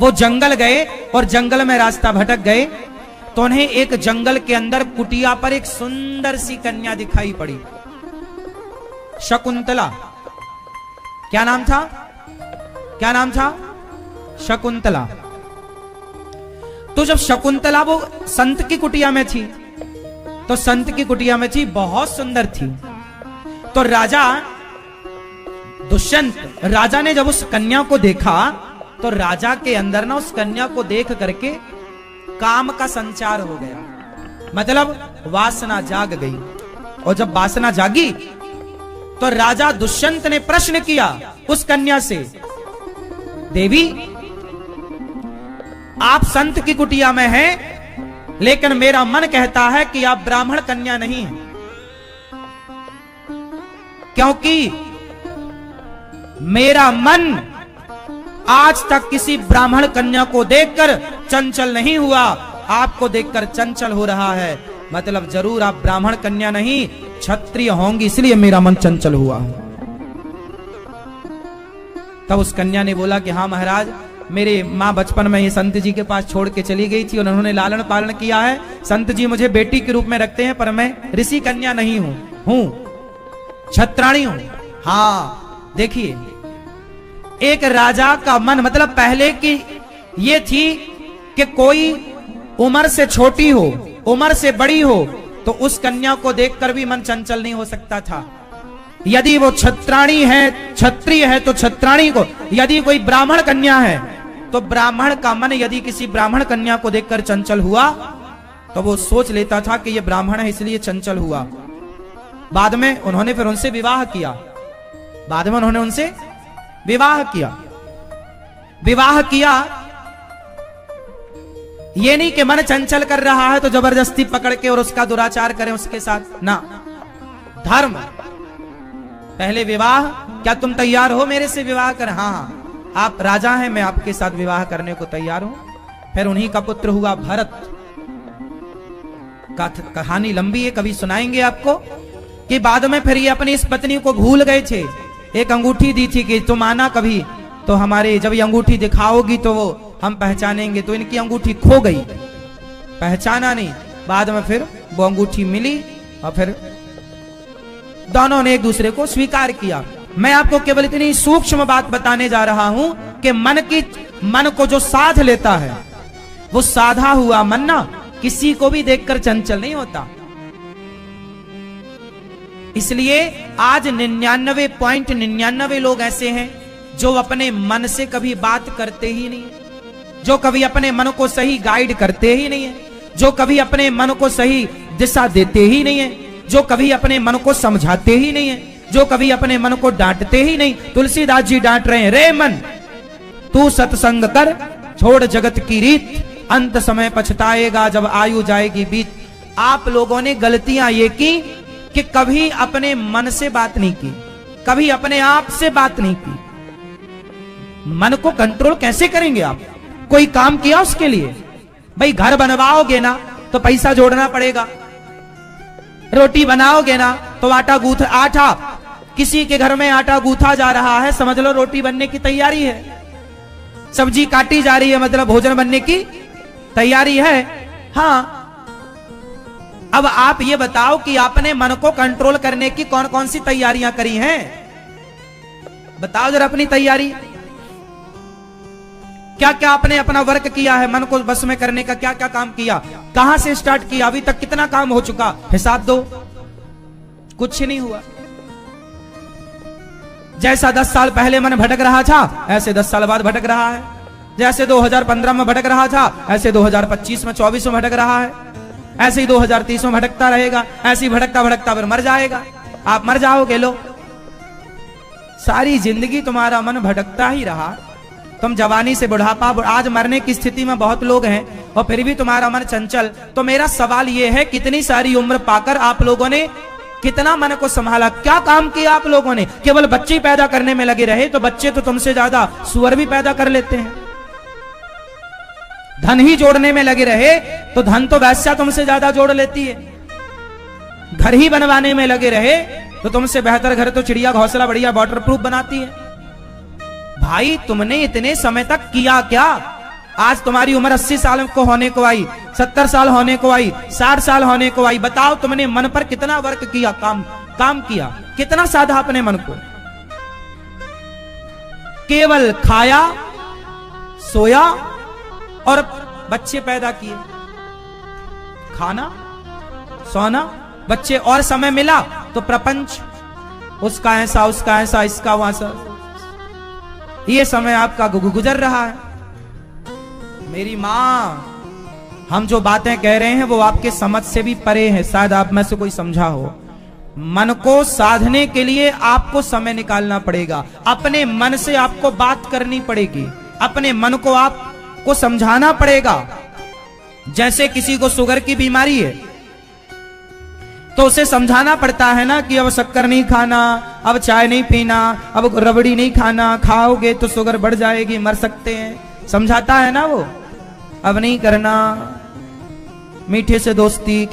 वो जंगल गए और जंगल में रास्ता भटक गए, तो उन्हें एक जंगल के अंदर कुटिया पर एक सुंदर सी कन्या दिखाई पड़ी, शकुंतला। क्या नाम था? शकुंतला। तो जब शकुंतला वो संत की कुटिया में थी, बहुत सुंदर थी। तो राजा दुष्यंत, राजा ने जब उस कन्या को देखा तो राजा के अंदर ना उस कन्या को देख करके काम का संचार हो गया, मतलब वासना जाग गई। और जब वासना जागी तो राजा दुष्यंत ने प्रश्न किया उस कन्या से, देवी आप संत की कुटिया में हैं, लेकिन मेरा मन कहता है कि आप ब्राह्मण कन्या नहीं हैं, क्योंकि मेरा मन आज तक किसी ब्राह्मण कन्या को देखकर चंचल नहीं हुआ, आपको देखकर चंचल हो रहा है। मतलब जरूर आप ब्राह्मण कन्या नहीं, क्षत्रिय होंगी, इसलिए मेरा मन चंचल हुआ। तब उस कन्या ने बोला कि हाँ महाराज, मेरे माँ बचपन में ही संत जी के पास छोड़ के चली गई थी और उन्होंने लालन पालन किया है। संत जी मुझे बेटी के रूप में रखते हैं, पर मैं ऋषि कन्या नहीं हूं, क्षत्राणी हूं। हाँ देखिए, एक राजा का मन, मतलब पहले की ये थी कि कोई उम्र से छोटी हो, उम्र से बड़ी हो, तो उस कन्या को देखकर भी मन चंचल नहीं हो सकता था। यदि वो क्षत्राणी है, क्षत्रिय है तो क्षत्राणी को, यदि कोई ब्राह्मण कन्या है तो ब्राह्मण का मन यदि किसी ब्राह्मण कन्या को देखकर चंचल हुआ तो वो सोच लेता था कि ये ब्राह्मण है इसलिए चंचल हुआ। बाद में उन्होंने फिर उनसे विवाह किया, विवाह किया। ये नहीं कि मन चंचल कर रहा है तो जबरदस्ती पकड़ के और उसका दुराचार करें उसके साथ ना। धर्म पहले विवाह, क्या तुम तैयार हो मेरे से विवाह कर? हाँ आप राजा हैं, मैं आपके साथ विवाह करने को तैयार हूं। फिर उन्हीं का पुत्र हुआ भरत। कहानी लंबी है, कभी सुनाएंगे आपको कि बाद में फिर ये अपनी इस पत्नी को भूल गए थे। एक अंगूठी दी थी कि तुम आना कभी तो हमारे, जब ये अंगूठी दिखाओगी तो वो हम पहचानेंगे। तो इनकी अंगूठी खो गई, पहचाना नहीं। बाद में फिर वो अंगूठी मिली और फिर दोनों ने एक दूसरे को स्वीकार किया। मैं आपको केवल इतनी सूक्ष्म बात बताने जा रहा हूं कि मन को जो साध लेता है, वो साधा हुआ मन ना किसी को भी देखकर चंचल नहीं होता। इसलिए आज 99.99 लोग ऐसे हैं जो अपने मन से कभी बात करते ही नहीं है, जो कभी अपने मन को सही गाइड करते ही नहीं है, जो कभी अपने मन को सही दिशा देते ही नहीं है, जो कभी अपने मन को समझाते ही नहीं है, जो कभी अपने मन को डांटते ही नहीं। तुलसीदास जी डांट रहे हैं, रे मन तू सत्संग कर, छोड़ जगत की रीत, अंत समय पछताएगा जब आयु जाएगी बीत। आप लोगों ने गलतियां ये की कि कभी अपने मन से बात नहीं की, कभी अपने आप से बात नहीं की। मन को कंट्रोल कैसे करेंगे आप? कोई काम किया उसके लिए? भाई घर बनवाओगे ना तो पैसा जोड़ना पड़ेगा, रोटी बनाओगे ना तो आटा किसी के घर में आटा गूथा जा रहा है, समझ लो रोटी बनने की तैयारी है। सब्जी काटी जा रही है, मतलब भोजन बनने की तैयारी है। हाँ, अब आप ये बताओ कि आपने मन को कंट्रोल करने की कौन कौन सी तैयारियां करी हैं? बताओ जरा अपनी तैयारी, क्या क्या आपने अपना वर्क किया है? मन को बस में करने का क्या क्या काम किया? कहां से स्टार्ट किया? अभी तक कितना काम हो चुका? हिसाब दो। कुछ नहीं हुआ। जैसा 10 साल पहले मन भटक रहा था, ऐसे 10 साल बाद भटक रहा है। जैसे 2015 में भटक रहा था, ऐसे 2025 में 24 में भटक रहा है। ऐसे ही 2030 में भटकता रहेगा। ऐसे ही भटकता भटकता फिर मर जाएगा। आप मर जाओगे। लो, सारी जिंदगी तुम्हारा मन भटकता ही रहा। तुम जवानी से बुढ़ापा, आज मरने की स्थिति में बहुत लोग हैं और फिर भी तुम्हारा मन चंचल। तो मेरा सवाल यह है, कितनी सारी उम्र पाकर आप लोगों ने कितना मन को संभाला? क्या काम किया आप लोगों ने? केवल बच्चे पैदा करने में लगे रहे तो बच्चे तो तुमसे ज्यादा सुअर भी पैदा कर लेते हैं। धन ही जोड़ने में लगे रहे तो धन तो वैश्या तुमसे ज्यादा जोड़ लेती है। घर ही बनवाने में लगे रहे तो तुमसे बेहतर घर तो चिड़िया घोंसला बढ़िया वाटर प्रूफ बनाती है। भाई तुमने इतने समय तक किया क्या? आज तुम्हारी उम्र 80 साल को होने को आई, 70 साल होने को आई, 60 साल होने को आई। बताओ तुमने मन पर कितना वर्क किया, काम किया, कितना साधा अपने मन को? केवल खाया, सोया और बच्चे पैदा किए। खाना, सोना, बच्चे, और समय मिला तो प्रपंच, उसका ऐसा, उसका ऐसा, इसका वैसा। ये समय आपका गुजर रहा है। मेरी मां, हम जो बातें कह रहे हैं वो आपके समझ से भी परे हैं, शायद आप में से कोई समझा हो। मन को साधने के लिए आपको समय निकालना पड़ेगा। अपने मन से आपको बात करनी पड़ेगी, अपने मन को आपको समझाना पड़ेगा। जैसे किसी को शुगर की बीमारी है तो उसे समझाना पड़ता है ना कि अब शक्कर नहीं खाना, अब चाय नहीं पीना, अब रबड़ी नहीं खाना, खाओगे तो शुगर बढ़ जाएगी, मर सकते हैं। समझाता है ना वो। अब नहीं करना, मीठे से दोस्ती।